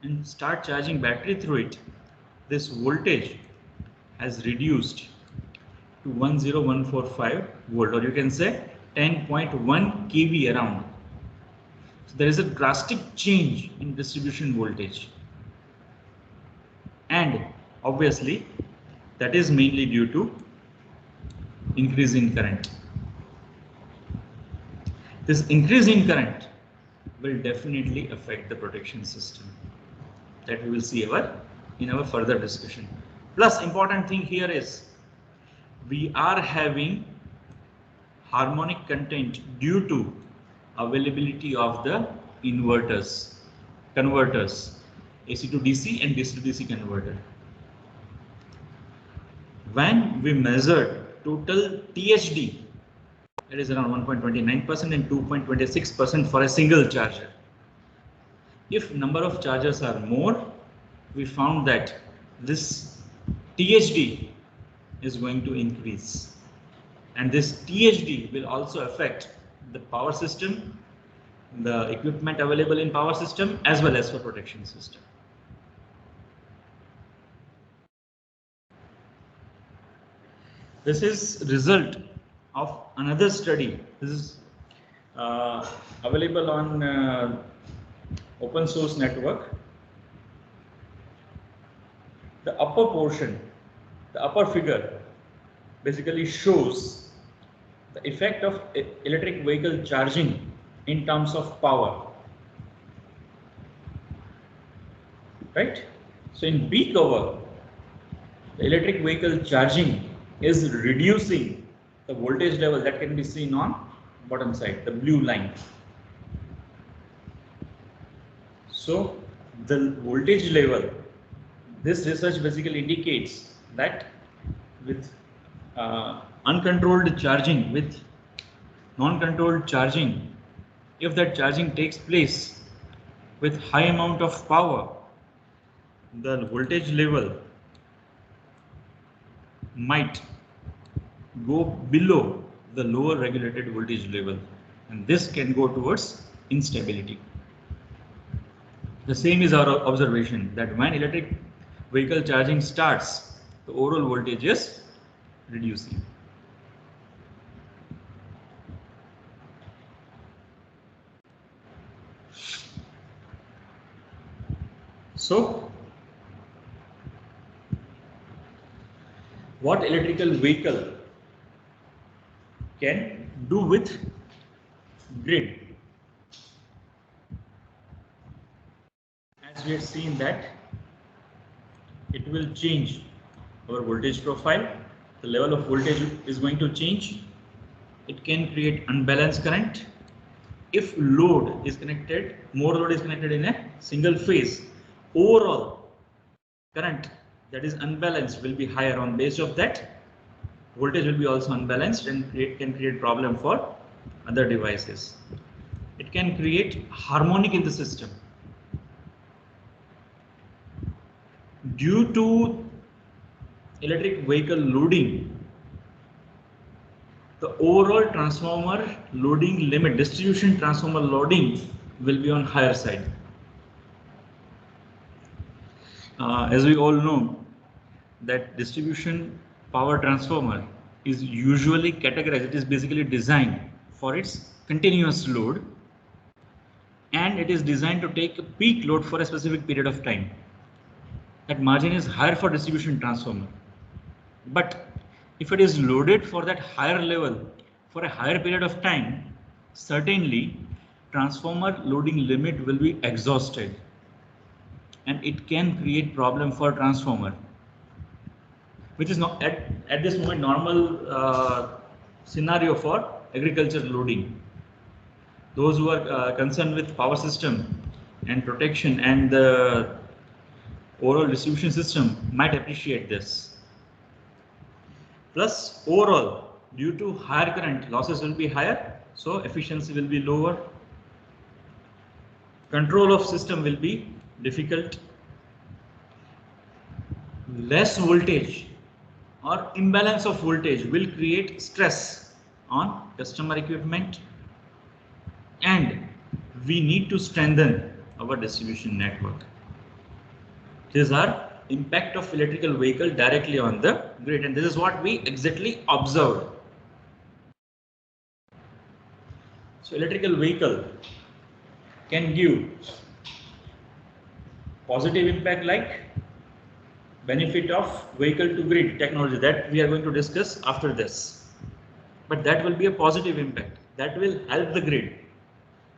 and start charging battery through it, this voltage has reduced to 10145 volt, or you can say 10.1 kV around. So there is a drastic change in distribution voltage, and obviously that is mainly due to increase in current. This increase in current will definitely affect the protection system, that we will see in our further discussion. Plus, important thing here is we are having harmonic content due to availability of the inverters, converters, AC to DC and DC to DC converter. When we measured total THD, it is around 1.29% and 2.26% for a single charger. If number of chargers are more, we found that this THD is going to increase, and this THD will also affect the power system, the equipment available in power system, as well as for protection system. This is result of another study. This is available on open source network. The upper portion, the upper figure, basically shows the effect of electric vehicle charging in terms of power, right? So in peak hour, the electric vehicle charging is reducing the voltage level that can be seen on bottom side, the blue line. So the voltage level, this research basically indicates that with uncontrolled charging, with non-controlled charging, if that charging takes place with high amount of power, the voltage level might go below the lower regulated voltage level, and this can go towards instability. The same is our observation, that when electric vehicle charging starts, the overall voltage is reducing. So, what electrical vehicle can do with grid? As we have seen that it will change our voltage profile, the level of voltage is going to change. It can create unbalanced current. If load is connected, more load is connected in a single phase, overall current that is unbalanced will be higher. On base of that, voltage will be also unbalanced and can create problem for other devices. It can create harmonic in the system. Due to electric vehicle loading, the overall transformer loading limit, distribution transformer loading will be on higher side. As we all know, that distribution power transformer is usually categorized, it is basically designed for its continuous load, and it is designed to take a peak load for a specific period of time. That margin is higher for distribution transformer, but if it is loaded for that higher level for a higher period of time, certainly transformer loading limit will be exhausted, and it can create problem for transformer, which is not at this moment normal scenario for agriculture loading. Those who are concerned with power system and protection and the overall distribution system might appreciate this. Plus, overall, due to higher current, losses will be higher, so efficiency will be lower. Control of system will be difficult. Less voltage or imbalance of voltage will create stress on customer equipment, and we need to strengthen our distribution network. These are impact of electrical vehicle directly on the grid, and this is what we exactly observed. So electrical vehicle can give positive impact like benefit of vehicle to grid technology that we are going to discuss after this. But that will be a positive impact that will help the grid,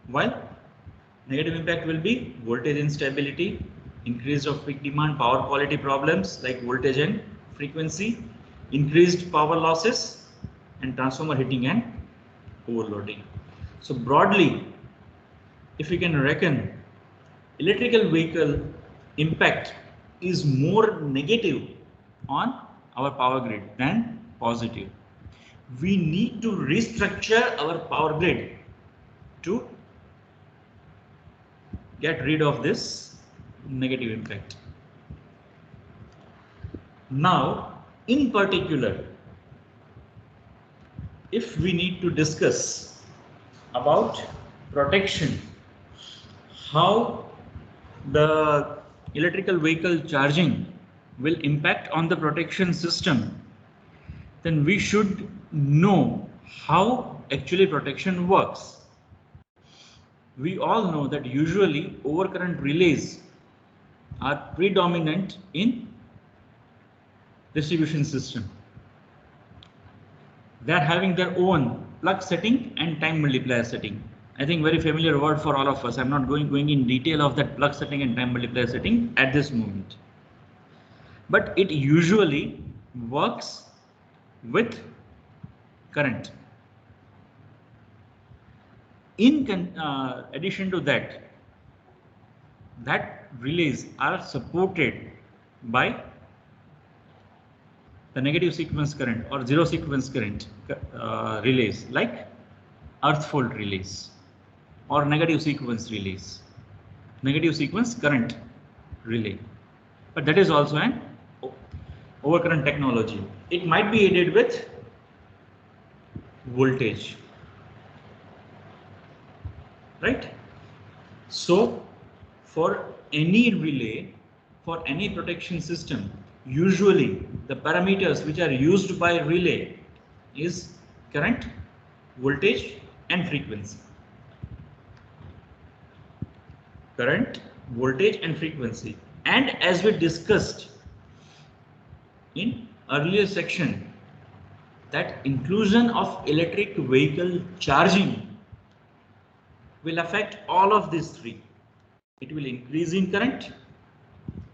while negative impact will be voltage instability, increase of peak demand, power quality problems like voltage and frequency, increased power losses, and transformer heating and overloading. So broadly, if we can reckon, electrical vehicle impact is more negative on our power grid than positive. We need to restructure our power grid to get rid of this negative impact. Now, in particular, if we need to discuss about protection, how the electrical vehicle charging will impact on the protection system, then we should know how actually protection works. We all know that usually overcurrent relays are predominant in distribution system. They are having their own plug setting and time multiplier setting. I think very familiar word for all of us. I'm not going in detail of that plug setting and time multiplier setting at this moment. But it usually works with current. In addition to that, relays are supported by the negative sequence current or zero sequence current relays like earth fault relays or negative sequence relays, negative sequence current relay. But that is also an overcurrent technology. It might be aided with voltage, right? So for any relay, for any protection system, usually the parameters which are used by relay is current, voltage and frequency. Current, voltage and frequency. And as we discussed in earlier section, that inclusion of electric vehicle charging will affect all of these three. It will increase in current,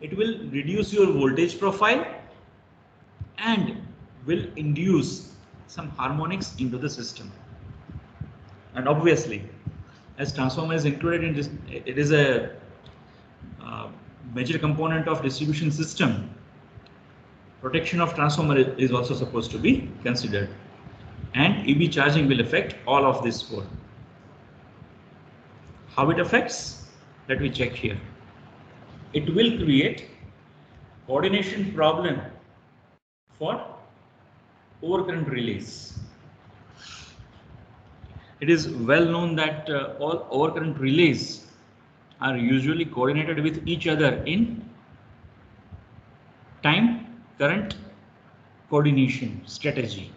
it will reduce your voltage profile, and will induce some harmonics into the system. And obviously, as transformer is included in this, it is a major component of distribution system. Protection of transformer is also supposed to be considered, and EV charging will affect all of this four. How it affects? Let me check here. It will create coordination problem for overcurrent relays. It is well known that all overcurrent relays are usually coordinated with each other in time current coordination strategy.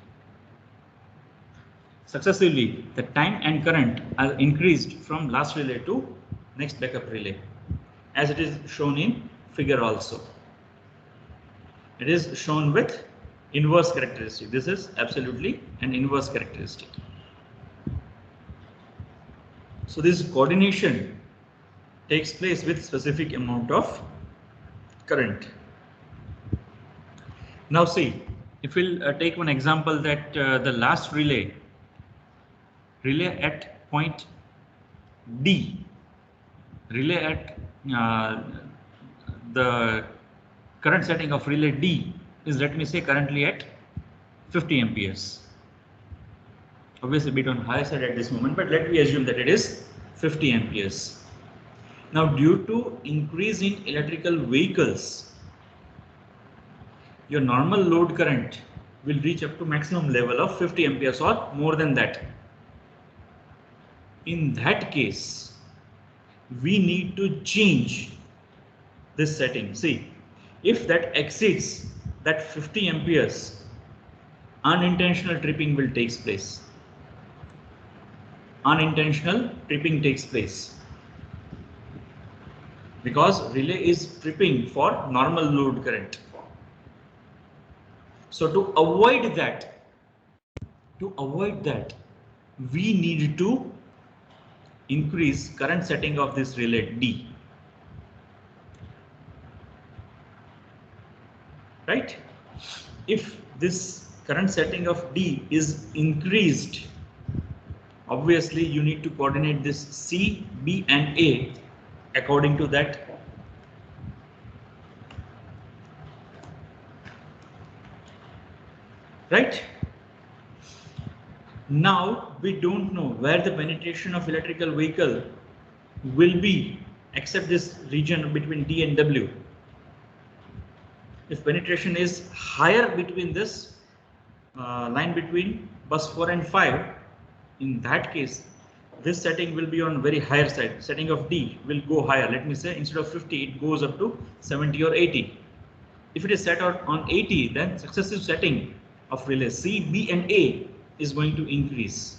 Successively, the time and current are increased from last relay to next backup relay, as it is shown in figure also. It is shown with inverse characteristic. This is absolutely an inverse characteristic. So this coordination takes place with specific amount of current. Now see, if we'll take one example that the last relay at point D, relay at the current setting of relay D is, let me say, currently at 50 amperes. Obviously a bit on higher side at this moment, but let me assume that it is 50 amperes. Now due to increase in electrical vehicles, your normal load current will reach up to maximum level of 50 amperes or more than that. In that case, we need to change this setting. See, If that exceeds that 50 amperes, unintentional tripping will take place. Unintentional tripping takes place because relay is tripping for normal load current. So to avoid that, we need to increase current setting of this relay D. Right? If this current setting of D is increased, obviously you need to coordinate this C, B and A according to that. Right? Now we don't know where the penetration of electrical vehicle will be except this region between D and W. If penetration is higher between this line between bus 4 and 5, in that case, this setting will be on very higher side. Setting of D will go higher. Let me say instead of 50, it goes up to 70 or 80. If it is set out on 80, then successive setting of relay C, B and A is going to increase.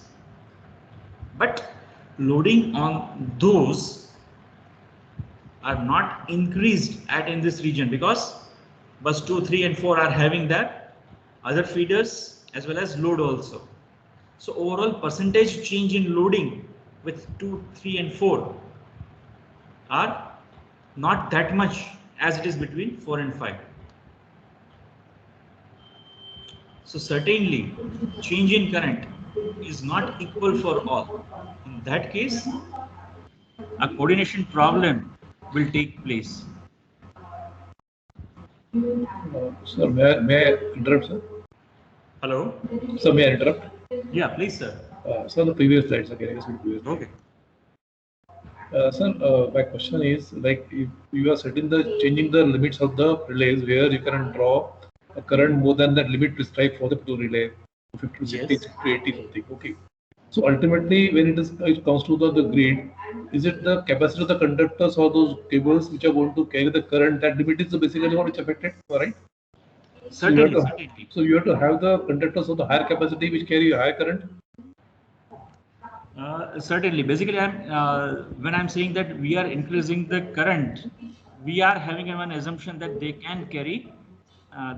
But loading on those are not increased in this region because bus 2, 3 and 4 are having that other feeders as well as load also. So overall percentage change in loading with 2, 3 and 4 are not that much as it is between 4 and 5. So certainly change in current is not equal for all. In that case, a coordination problem will take place. Sir, may I interrupt, sir? Hello? Sir, may I interrupt? Yeah, please, sir. Sir, the previous slides, okay, Okay. Sir, my question is, like, if you are changing the limits of the relays where you can draw a current more than that limit prescribed for the particular relay, 50 to 60, Yes. 60 to 80 something, okay. So ultimately, when it comes to the grid, is it the capacity of the conductors or those cables which are going to carry the current? That limit is basically what is affected, right? Certainly, So you have to have the conductors of the higher capacity which carry higher current. Certainly. Basically, when I'm saying that we are increasing the current, we are having an assumption that they can carry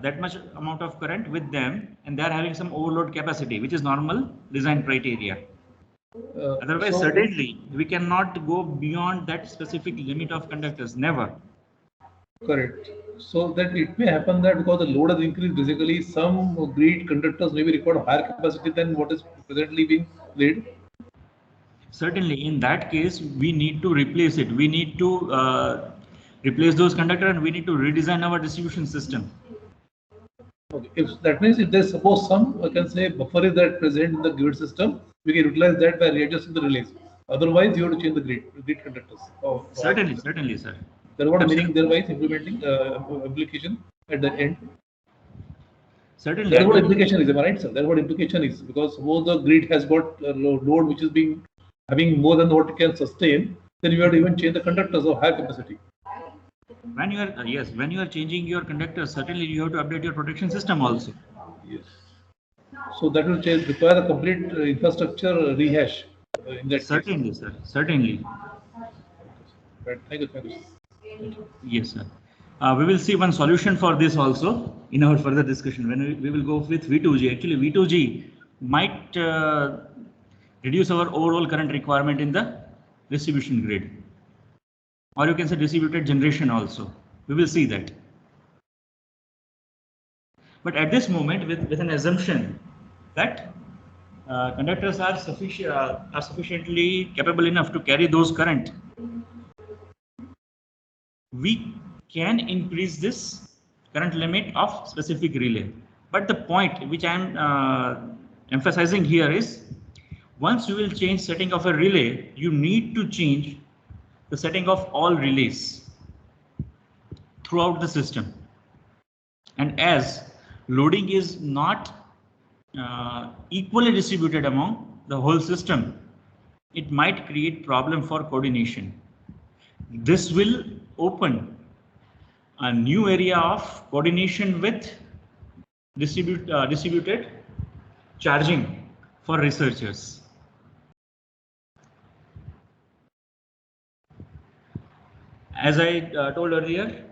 that much amount of current with them, and they are having some overload capacity, which is normal design criteria. Otherwise, certainly we cannot go beyond that specific limit of conductors. Never. Correct. So that it may happen that because the load has increased, basically some grid conductors may be required higher capacity than what is presently being laid. Certainly, in that case, we need to replace it. We need to replace those conductors, and we need to redesign our distribution system. Okay. If that means if there's suppose some, I can say buffer is that present in the grid system, we can utilize that by readjusting the relays. Otherwise, you have to change the grid conductors. Certainly, certainly, sir. There what meaning thereby implementing application at the end. Certainly. That's what implication is, am I right, sir? That's what implication is, because suppose the grid has got a load which is having more than what it can sustain, then you have to even change the conductors of higher capacity. When you are when you are changing your conductors, certainly you have to update your protection system also. Yes. So that will require a complete infrastructure rehash in that certainly, case. Sir. Certainly. Right. Thank you. Thank you. Yes, sir. We will see one solution for this also in our further discussion. When we will go with V2G. Actually, V2G might reduce our overall current requirement in the distribution grid, or you can say distributed generation also. We will see that. But at this moment, with an assumption that conductors are sufficiently capable enough to carry those current, we can increase this current limit of specific relay. But the point which I am emphasizing here is, once you will change setting of a relay, you need to change the setting of all relays throughout the system. And as loading is not equally distributed among the whole system, it might create problem for coordination. This will open a new area of coordination with distributed charging for researchers. As I told earlier,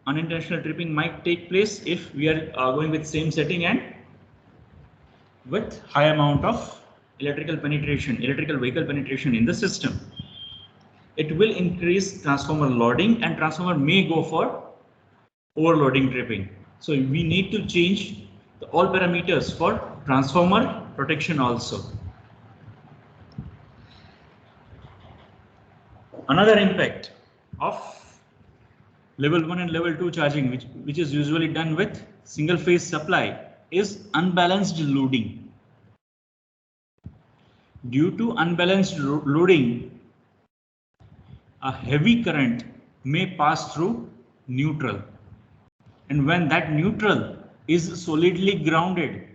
unintentional tripping might take place if we are going with same setting and with high amount of electrical vehicle penetration in the system. It will increase transformer loading and transformer may go for overloading tripping. So we need to change all parameters for transformer protection also. Another impact of level 1 and level 2 charging, which is usually done with single phase supply, is unbalanced loading. Due to unbalanced loading, a heavy current may pass through neutral, and when that neutral is solidly grounded,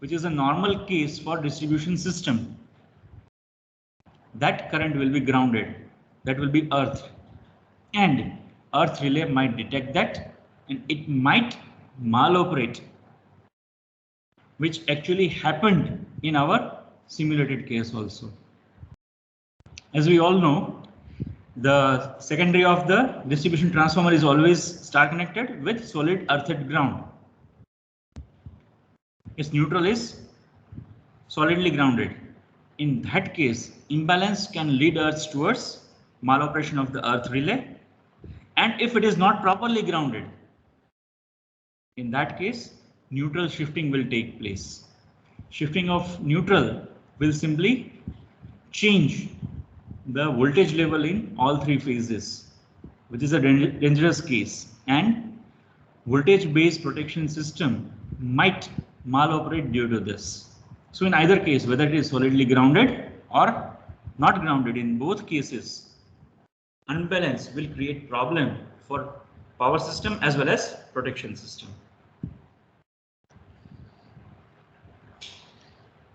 which is a normal case for distribution system, that current will be grounded, that will be earth, and earth relay might detect that and it might maloperate, which actually happened in our simulated case also. As we all know, the secondary of the distribution transformer is always star connected with solid earthed ground. Its neutral is solidly grounded. In that case, imbalance can lead us towards maloperation of the earth relay. And if it is not properly grounded, in that case, neutral shifting will take place. Shifting of neutral will simply change the voltage level in all three phases, which is a dangerous case, and voltage based protection system might maloperate due to this. So in either case, whether it is solidly grounded or not grounded, in both cases, unbalance will create problem for power system as well as protection system.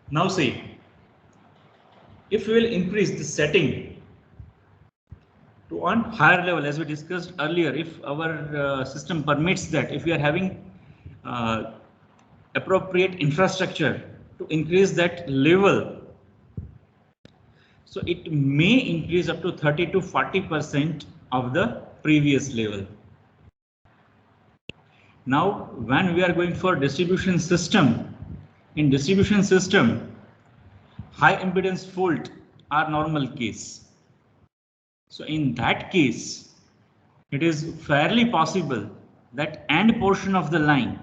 Now see, if we will increase the setting to one higher level, as we discussed earlier, if our system permits that, if we are having appropriate infrastructure to increase that level, so it may increase up to 30 to 40% of the previous level. Now, when we are going for distribution system, in distribution system, high impedance fault are normal case. So in that case, it is fairly possible that end portion of the line,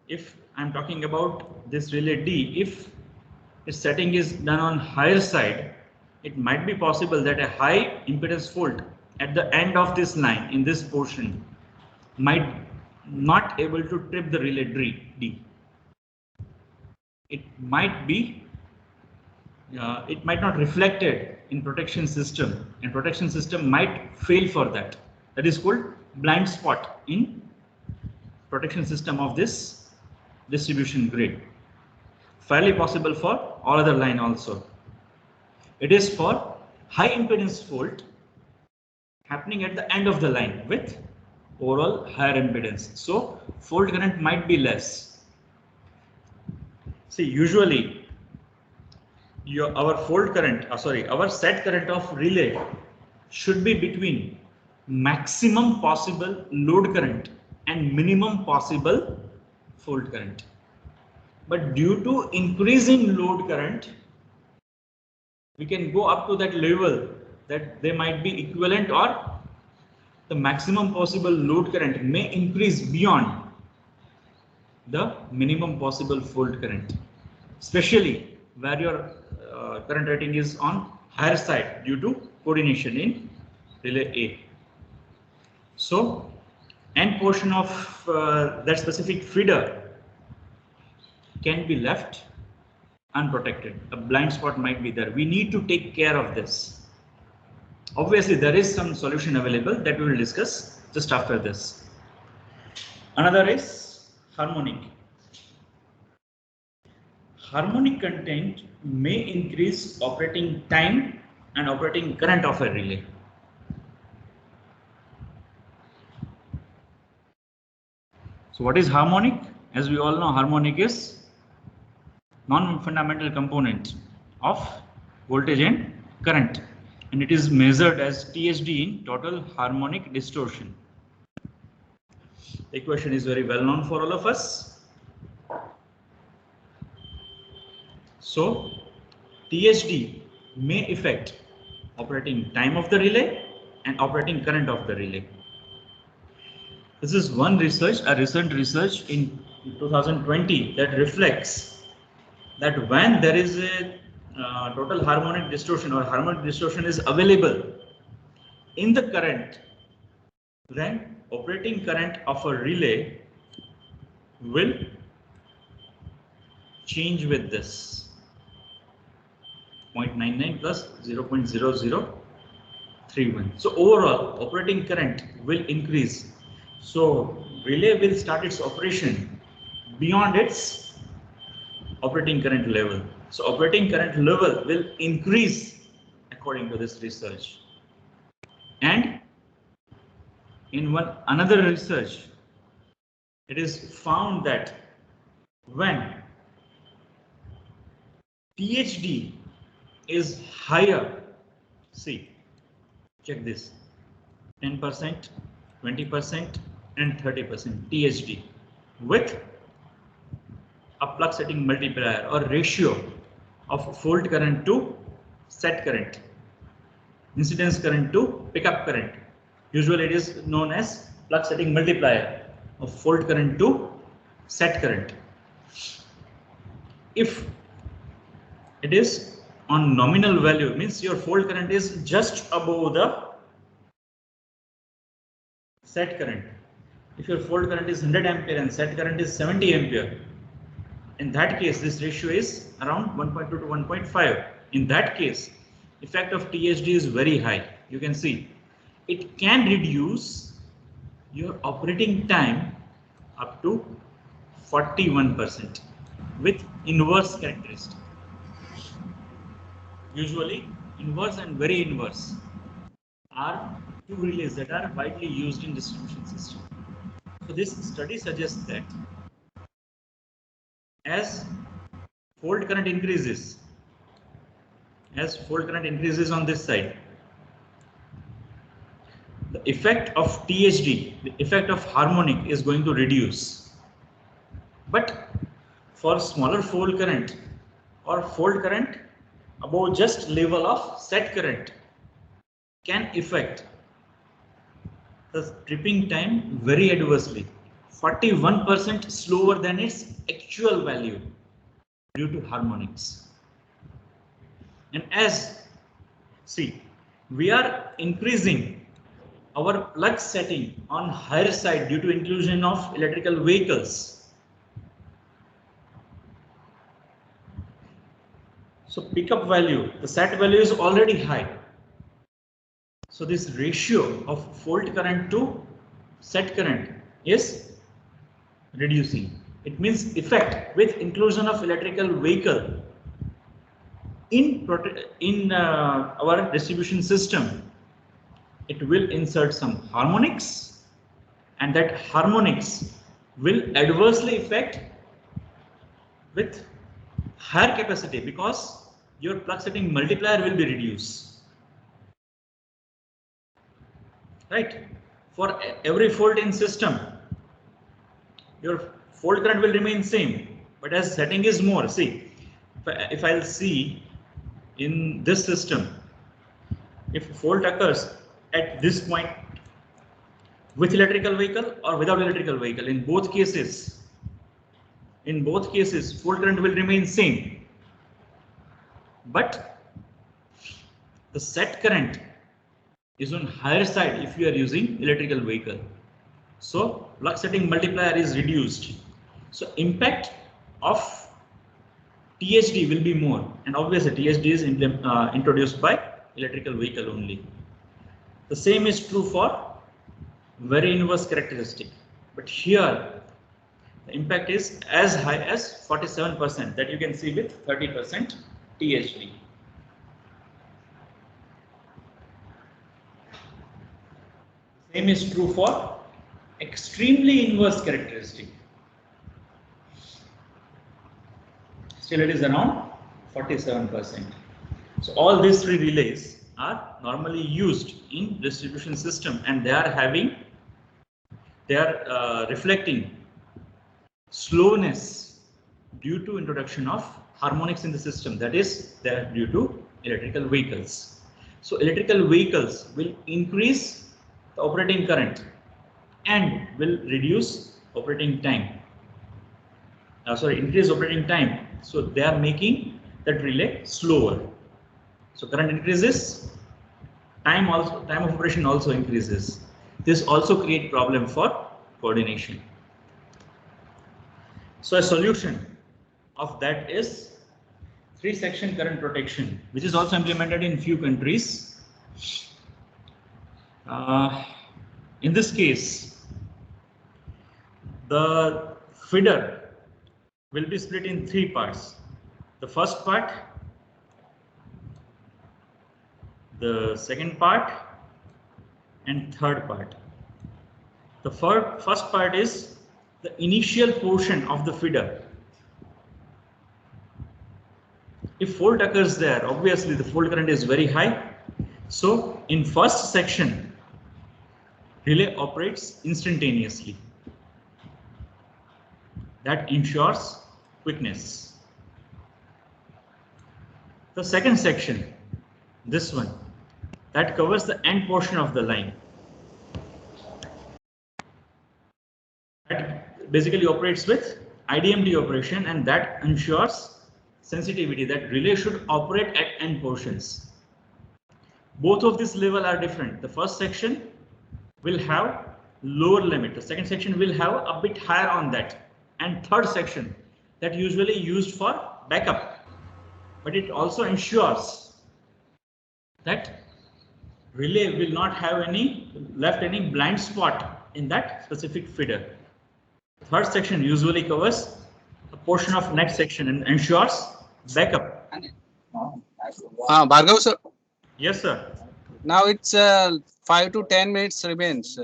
if I'm talking about this relay D, if its setting is done on higher side, it might be possible that a high impedance fault at the end of this line in this portion might not able to trip the relay D. It might be it might not reflected in protection system, and protection system might fail for that. That is called blind spot in protection system of this distribution grid. Fairly possible for all other line also. It is for high impedance fault happening at the end of the line with overall higher impedance. So fault current might be less. See, usually our fault current, our set current of relay should be between maximum possible load current and minimum possible fault current. But due to increasing load current, we can go up to that level that they might be equivalent, or the maximum possible load current may increase beyond the minimum possible fault current, especially where your current rating is on higher side due to coordination in relay A. So end portion of that specific feeder can be left unprotected. A blind spot might be there. We need to take care of this. Obviously, there is some solution available that we will discuss just after this. Another is harmonic. Harmonic content may increase operating time and operating current of a relay. So what is harmonic? As we all know, harmonic is non-fundamental component of voltage and current, and it is measured as THD in total harmonic distortion. The equation is very well known for all of us. So THD may affect operating time of the relay and operating current of the relay. This is one research, a recent research in 2020 that reflects that when there is a total harmonic distortion or harmonic distortion is available in the current, then operating current of a relay will change with this 0.99 plus 0.0031. So overall operating current will increase. So relay will start its operation beyond its operating current level. So operating current level will increase according to this research. And in another research, it is found that when THD is higher, see, check this, 10%, 20% and 30% THD with a plug setting multiplier or ratio of fault current to set current, incidence current to pickup current. Usually it is known as plug setting multiplier of fault current to set current. If it is on nominal value, means your fault current is just above the set current. If your fault current is 100 ampere and set current is 70 ampere, in that case this ratio is around 1.2 to 1.5. In that case, effect of THD is very high. You can see it can reduce your operating time up to 41% with inverse characteristic. Usually inverse and very inverse are two relays that are widely used in distribution system. So this study suggests that as fault current increases, on this side, the effect of THD, the effect of harmonic is going to reduce. But for smaller fault current or fault current above just level of set current can affect the tripping time very adversely, 41% slower than its actual value due to harmonics. And as see, we are increasing our plug setting on higher side due to inclusion of electrical vehicles. So pickup value, the set value is already high. So this ratio of fault current to set current is reducing. It means effect with inclusion of electrical vehicle in our distribution system, it will insert some harmonics, and that harmonics will adversely affect with higher capacity because your plug setting multiplier will be reduced. Right? For every fault in system, your fault current will remain same, but as setting is more, see, if I'll see in this system, if fault occurs at this point with electrical vehicle or without electrical vehicle, in both cases, fault current will remain same, but the set current is on higher side if you are using electrical vehicle. So plug setting multiplier is reduced. So impact of THD will be more, and obviously THD is introduced by electrical vehicle only. The same is true for very inverse characteristic, but here the impact is as high as 47% that you can see with 30% THD. Same is true for extremely inverse characteristic. Still it is around 47%. So all these three relays are normally used in distribution system, and they are reflecting slowness due to introduction of harmonics in the system, that is, they are due to electrical vehicles. So electrical vehicles will increase the operating current and will reduce operating time. Increase operating time. So they are making that relay slower. So current increases, time of operation also increases. This also create problem for coordination. So a solution of that is 3-section current protection, which is also implemented in few countries. In this case, the feeder will be split in 3 parts. The first part, the second part, and third part. The first part is the initial portion of the feeder. If fault occurs there, obviously the fault current is very high. So in first section, relay operates instantaneously. That ensures quickness. The second section, this one, that covers the end portion of the line. That basically operates with IDMT operation, and that ensures sensitivity, that relay should operate at end portions. Both of these levels are different. The first section will have lower limit. The second section will have a bit higher on that. And third section, that usually used for backup. But it also ensures that relay will not have any blind spot in that specific feeder. Third section usually covers a portion of next section and ensures backup. Bhargav sir, Yes, sir. now it's 5 to 10 minutes remains.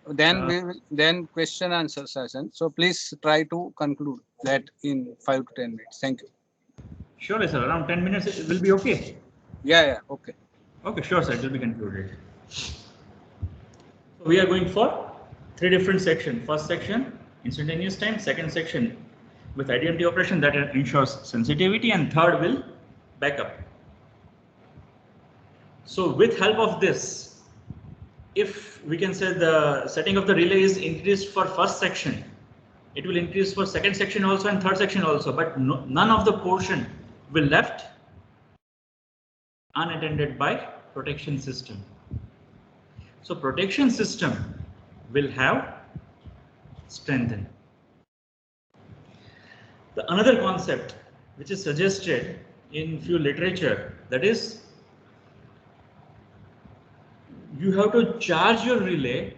Then question answer session. So please try to conclude that in 5 to 10 minutes. Thank you. Surely, sir. Around 10 minutes it will be okay. Yeah, okay. Okay, sure, sir. It will be concluded. So we are going for 3 different sections. First section, instantaneous time. Second section with IDMT operation, that ensures sensitivity, and third will backup. So with help of this, if we can say the setting of the relay is increased for first section, it will increase for second section also and third section also, but none of the portion will left unattended by protection system. So protection system will have strengthened. The another concept which is suggested in few literature, that is, you have to charge your relay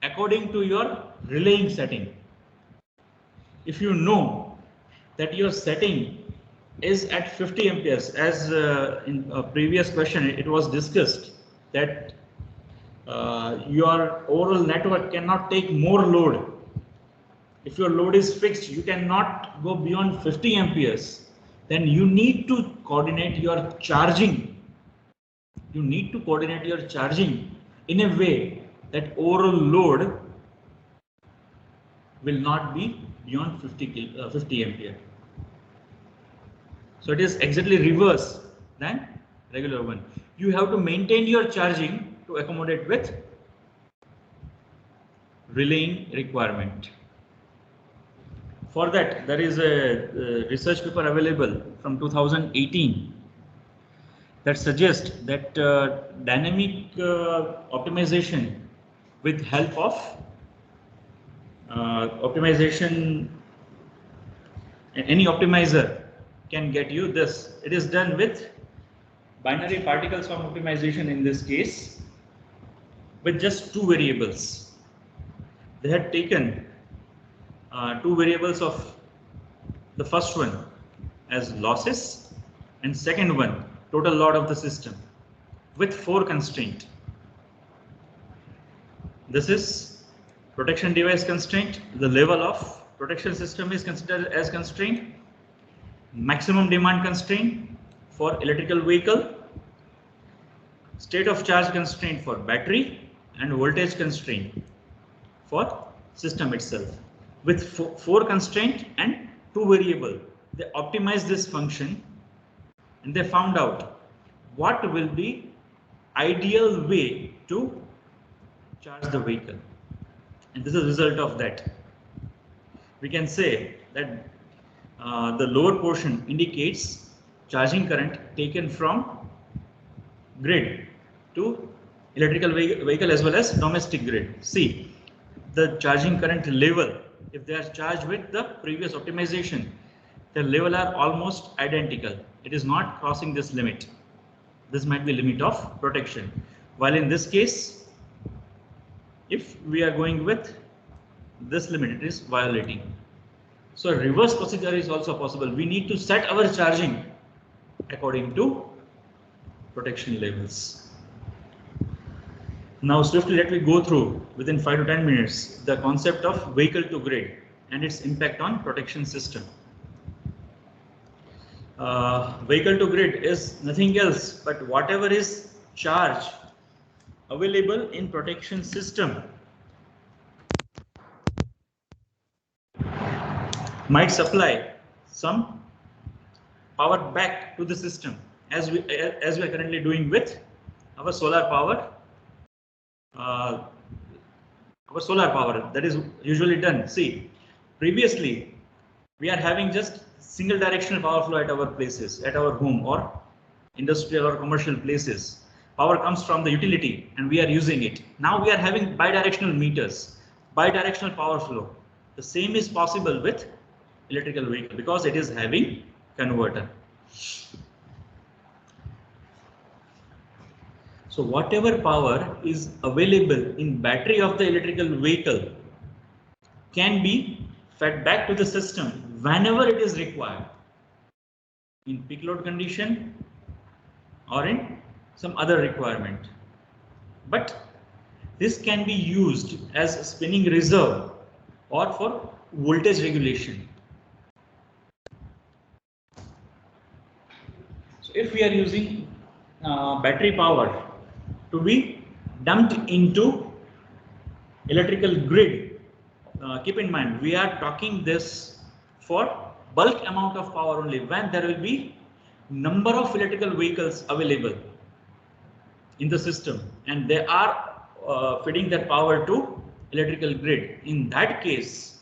according to your relaying setting. If you know that your setting is at 50 amperes, as in a previous question it was discussed that your overall network cannot take more load. If your load is fixed, you cannot go beyond 50 amperes. Then you need to coordinate your charging. You need to coordinate your charging in a way that overall load will not be beyond 50 ampere. So it is exactly reverse than regular one. You have to maintain your charging to accommodate with relaying requirement. For that, there is a research paper available from 2018 that suggests that dynamic optimization with help of optimization, any optimizer can get you this. It is done with binary particle sum optimization in this case with just 2 variables. They had taken 2 variables of the first one as losses and second one total load of the system with 4 constraints. This is protection device constraint. The level of protection system is considered as constraint. Maximum demand constraint for electrical vehicle. State of charge constraint for battery, and voltage constraint for system itself. With four constraint and two variable, they optimized this function and they found out what will be ideal way to charge the vehicle. And this is a result of that. We can say that the lower portion indicates charging current taken from grid to electrical vehicle as well as domestic grid. See, the charging current level, if they are charged with the previous optimization, the level are almost identical. It is not crossing this limit. This might be limit of protection. While in this case, if we are going with this limit, it is violating. So a reverse procedure is also possible. We need to set our charging according to protection levels. Now swiftly let me go through within 5 to 10 minutes the concept of vehicle to grid and its impact on protection system. Vehicle to grid is nothing else but whatever is charge available in protection system might supply some power back to the system, as we are currently doing with our solar power. Our solar power that is usually done. See, previously we are having just single directional power flow at our places, at our home or industrial or commercial places. Power comes from the utility and we are using it. Now we are having bidirectional meters, bidirectional power flow. The same is possible with electrical vehicle because it is having converter. So whatever power is available in battery of the electrical vehicle can be fed back to the system whenever it is required, in peak load condition or in some other requirement. But this can be used as a spinning reserve or for voltage regulation. So if we are using battery power to be dumped into electrical grid, keep in mind we are talking this for bulk amount of power only when there will be number of electrical vehicles available in the system and they are feeding that power to electrical grid. In that case,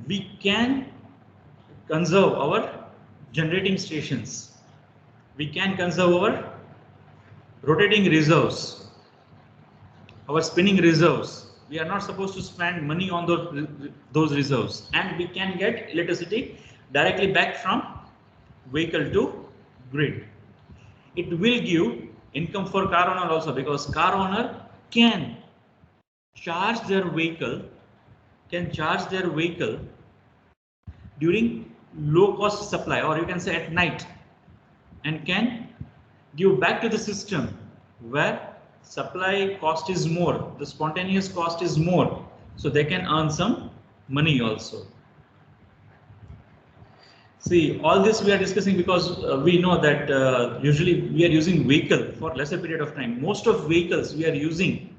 we can conserve our generating stations, we can conserve our rotating reserves, our spinning reserves. We are not supposed to spend money on those reserves, and we can get electricity directly back from vehicle to grid. It will give income for car owner also, because car owner can charge their vehicle, during low cost supply, or you can say at night, and can give back to the system where supply cost is more, the spontaneous cost is more, so they can earn some money also. See, all this we are discussing because we know that usually we are using vehicle for lesser period of time. Most of vehicles we are using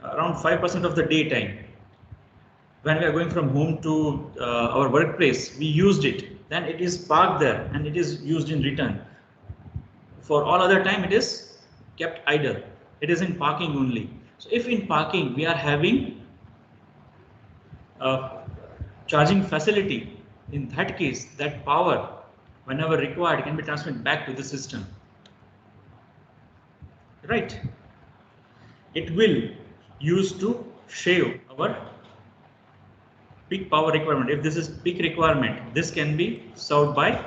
around 5% of the daytime. When we are going from home to our workplace, we used it, then it is parked there and it is used in return. For all other time, it is kept idle. It is in parking only. So if in parking we are having charging facility, in that case, that power, whenever required, can be transmitted back to the system. Right? It will use to shave our peak power requirement. If this is peak requirement, this can be served by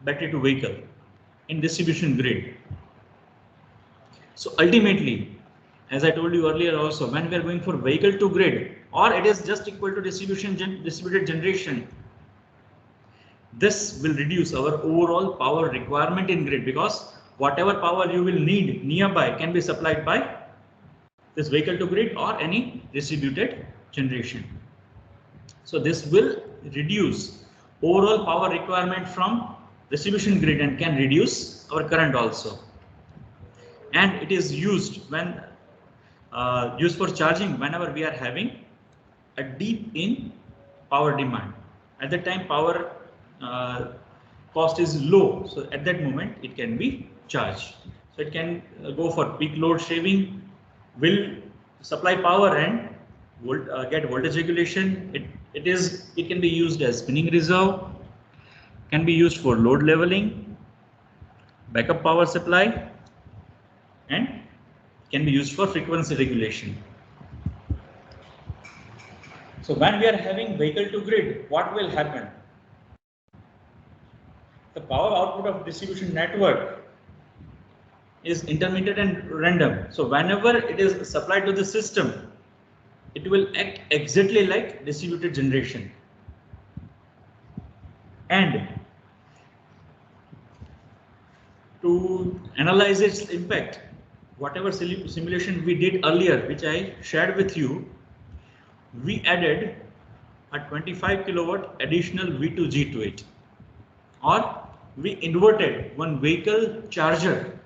battery to vehicle in distribution grid. So ultimately, as I told you earlier also, when we are going for vehicle to grid, or it is just equal to distributed generation, this will reduce our overall power requirement in grid, because whatever power you will need nearby can be supplied by this vehicle to grid or any distributed generation. So this will reduce overall power requirement from distribution grid and can reduce our current also. And it is used when used for charging whenever we are having a deep in power demand. At that time power cost is low, so at that moment it can be charged. So it can go for peak load shaving, will supply power and get voltage regulation. It can be used as spinning reserve, can be used for load leveling, backup power supply, and can be used for frequency regulation. So when we are having vehicle to grid, what will happen? The power output of distribution network is intermittent and random. So whenever it is supplied to the system, it will act exactly like distributed generation. And to analyze its impact, whatever simulation we did earlier, which I shared with you, we added a 25 kilowatt additional V2G to it, or we inverted one vehicle charger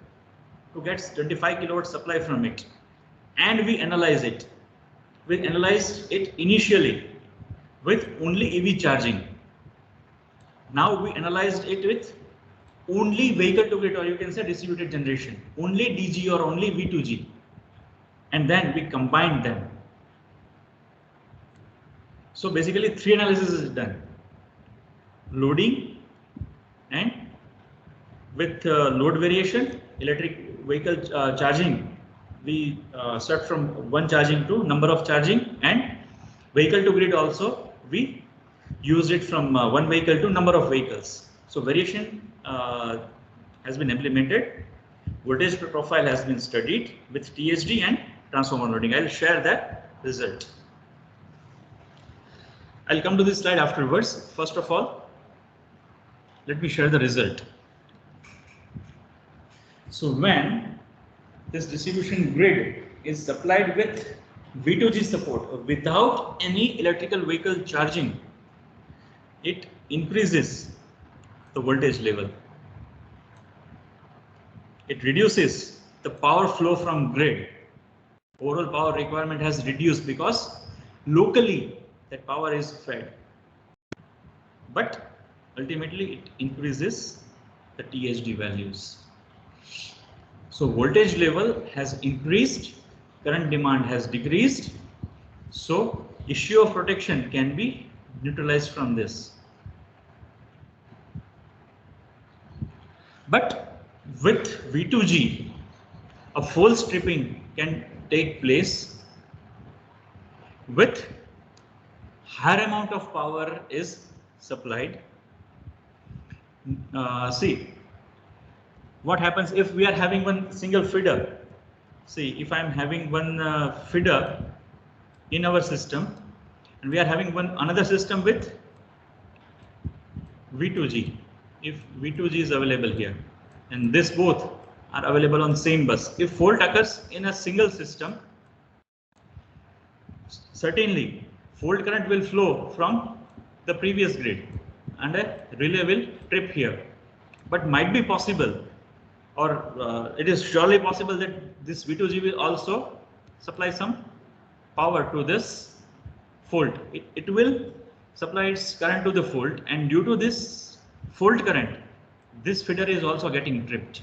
to get 25 kilowatt supply from it, and we analyze it. We analyzed it initially with only EV charging. Now we analyzed it with only vehicle to grid, or you can say distributed generation, only DG or only V2G, and then we combined them. So basically 3 analysis is done: loading, and with load variation, electric vehicle charging, we start from one charging to number of charging, and vehicle to grid also we used it from one vehicle to number of vehicles. So variation has been implemented, voltage profile has been studied with THD and transformer loading. I'll share the result. I'll come to this slide afterwards. First of all, let me share the result. So when this distribution grid is supplied with V2G support without any electrical vehicle charging, it increases the voltage level. It reduces the power flow from grid. Overall power requirement has reduced because locally that power is fed, but ultimately it increases the THD values. So voltage level has increased, current demand has decreased, so issue of protection can be neutralized from this. But with V2G, a full stripping can take place with higher amount of power is supplied. See what happens if we are having one single feeder. See, if I am having one feeder in our system, and we are having another system with V2G. If V2G is available here, and this both are available on same bus, if fault occurs in a single system, certainly fault current will flow from the previous grid and a relay will trip here. But might be possible, or it is surely possible, that this V2G will also supply some power to this fault. It will supply its current to the fault, and due to this fault current, this feeder is also getting tripped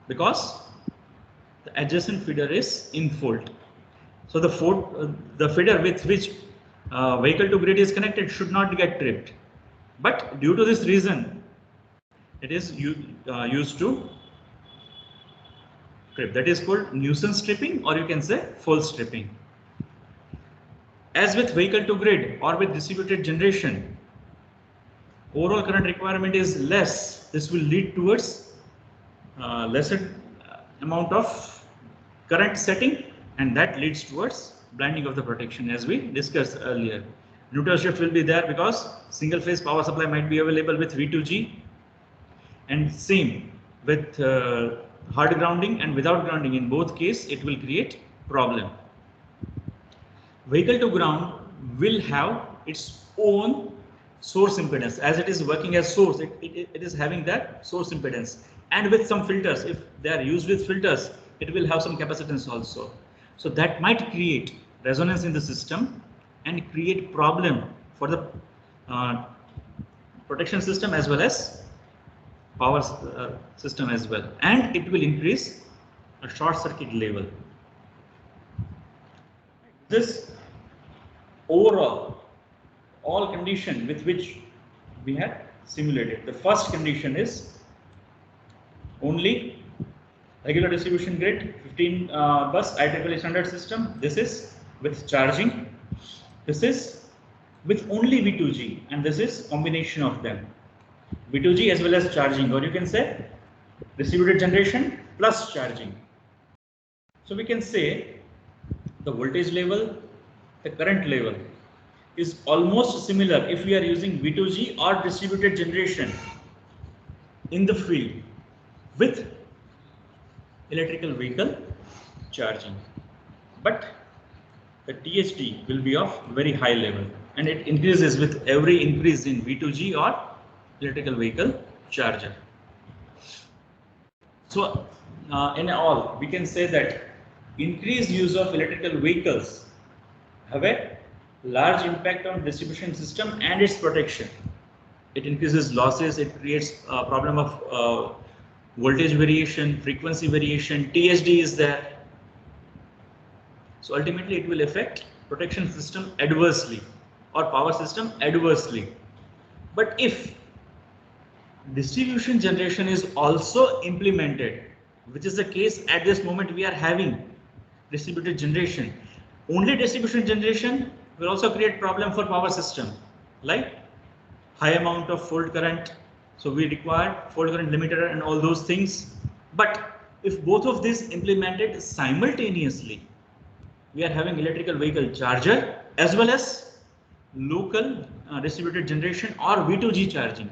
because the adjacent feeder is in fault. So the feeder with which vehicle to grid is connected should not get tripped, but due to this reason it is used to trip. That is called nuisance stripping, or you can say false stripping. As with vehicle to grid or with distributed generation, overall current requirement is less. This will lead towards lesser amount of current setting, and that leads towards blinding of the protection, as we discussed earlier. Neutral shift will be there because single phase power supply might be available with V2G, And same with hard grounding and without grounding. In both case, it will create problem. Vehicle to ground will have its own source impedance. As it is working as source, it is having that source impedance. And with some filters, if they are used with filters, it will have some capacitance also. So that might create resonance in the system and create problem for the protection system as well as power system as well. And it will increase a short circuit level. This overall, all condition with which we had simulated. The first condition is only regular distribution grid, 15 bus IEEE standard system. This is with charging. This is with only V2G, and this is combination of them. V2G as well as charging, or you can say distributed generation plus charging. So we can say the voltage level, the current level is almost similar if we are using V2G or distributed generation in the field with electrical vehicle charging. But the THD will be of very high level, and it increases with every increase in V2G or electrical vehicle charger. So in all, we can say that increased use of electrical vehicles have a large impact on distribution system and its protection. It increases losses, it creates a problem of voltage variation, frequency variation, THD is there. So ultimately it will affect protection system adversely or power system adversely. But if distribution generation is also implemented, which is the case at this moment we are having distributed generation, only distribution generation will also create problem for power system, like high amount of fault current. So we require fault current limiter and all those things. But if both of these implemented simultaneously, we are having electrical vehicle charger as well as local distributed generation or V2G charging,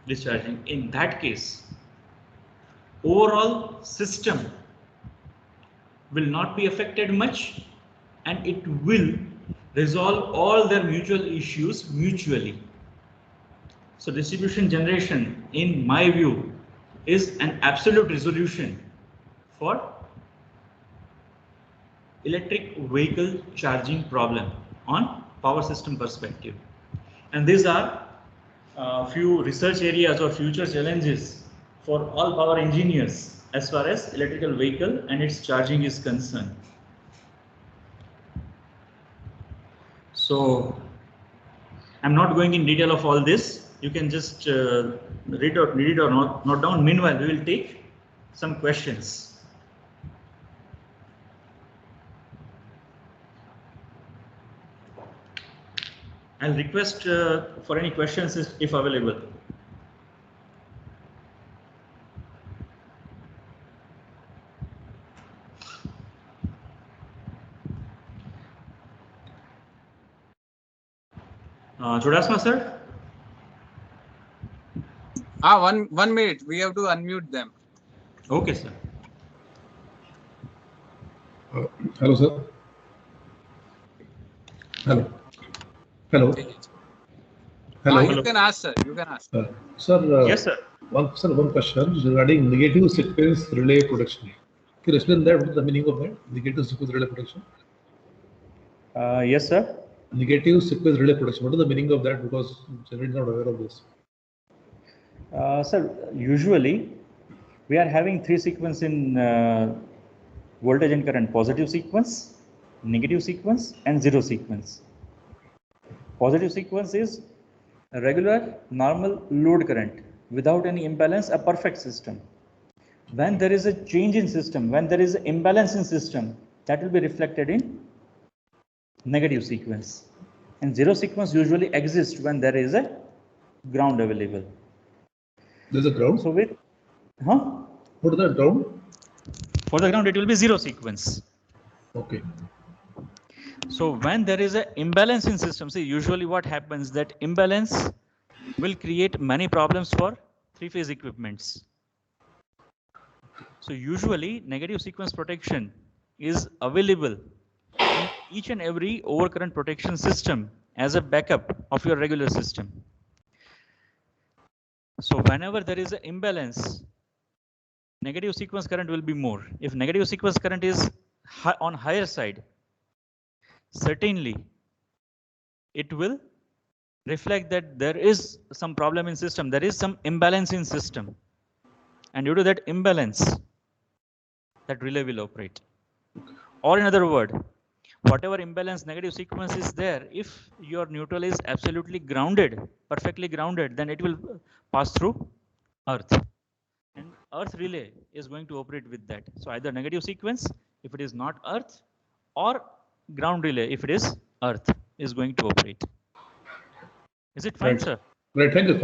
discharging. In that case, overall system will not be affected much, and it will resolve all their mutual issues mutually. So distribution generation, in my view, is an absolute resolution for electric vehicle charging problem on power system perspective. And these are few research areas or future challenges for all power engineers as far as electrical vehicle and its charging is concerned. So I'm not going in detail of all this. You can just read or note down. Meanwhile, we will take some questions. I'll request for any questions if available. Chudasma sir? One minute. We have to unmute them. Okay, sir. Hello, sir. Hello. Hello. Hello. You can ask, sir. You can ask. Sir. Yes, sir. One question regarding negative sequence relay protection. Can you explain that? What is the meaning of that? Negative sequence relay protection. Yes, sir. Negative sequence relay protection. What is the meaning of that? Because generally not aware of this. Sir, usually we are having three sequence in voltage and current: positive sequence, negative sequence, and zero sequence. Positive sequence is a regular normal load current without any imbalance, a perfect system. When there is a change in system, when there is an imbalance in system, that will be reflected in negative sequence. And zero sequence usually exists when there is a ground available. There's a ground? So with, What is the ground? For the ground, it will be zero sequence. Okay. So when there is an imbalance in system, see, usually what happens that imbalance will create many problems for three-phase equipments. So usually negative sequence protection is available in each and every overcurrent protection system as a backup of your regular system. So whenever there is an imbalance, negative sequence current will be more. If negative sequence current is on higher side, certainly it will reflect that there is some problem in system, there is some imbalance in system, and due to that imbalance, that relay will operate. Or in other word, whatever imbalance negative sequence is there, if your neutral is absolutely grounded, perfectly grounded, then it will pass through earth, and earth relay is going to operate with that. So either negative sequence if it is not earth, or ground relay if it is earth, is going to operate. Is it fine, Right. sir? Right, thank you.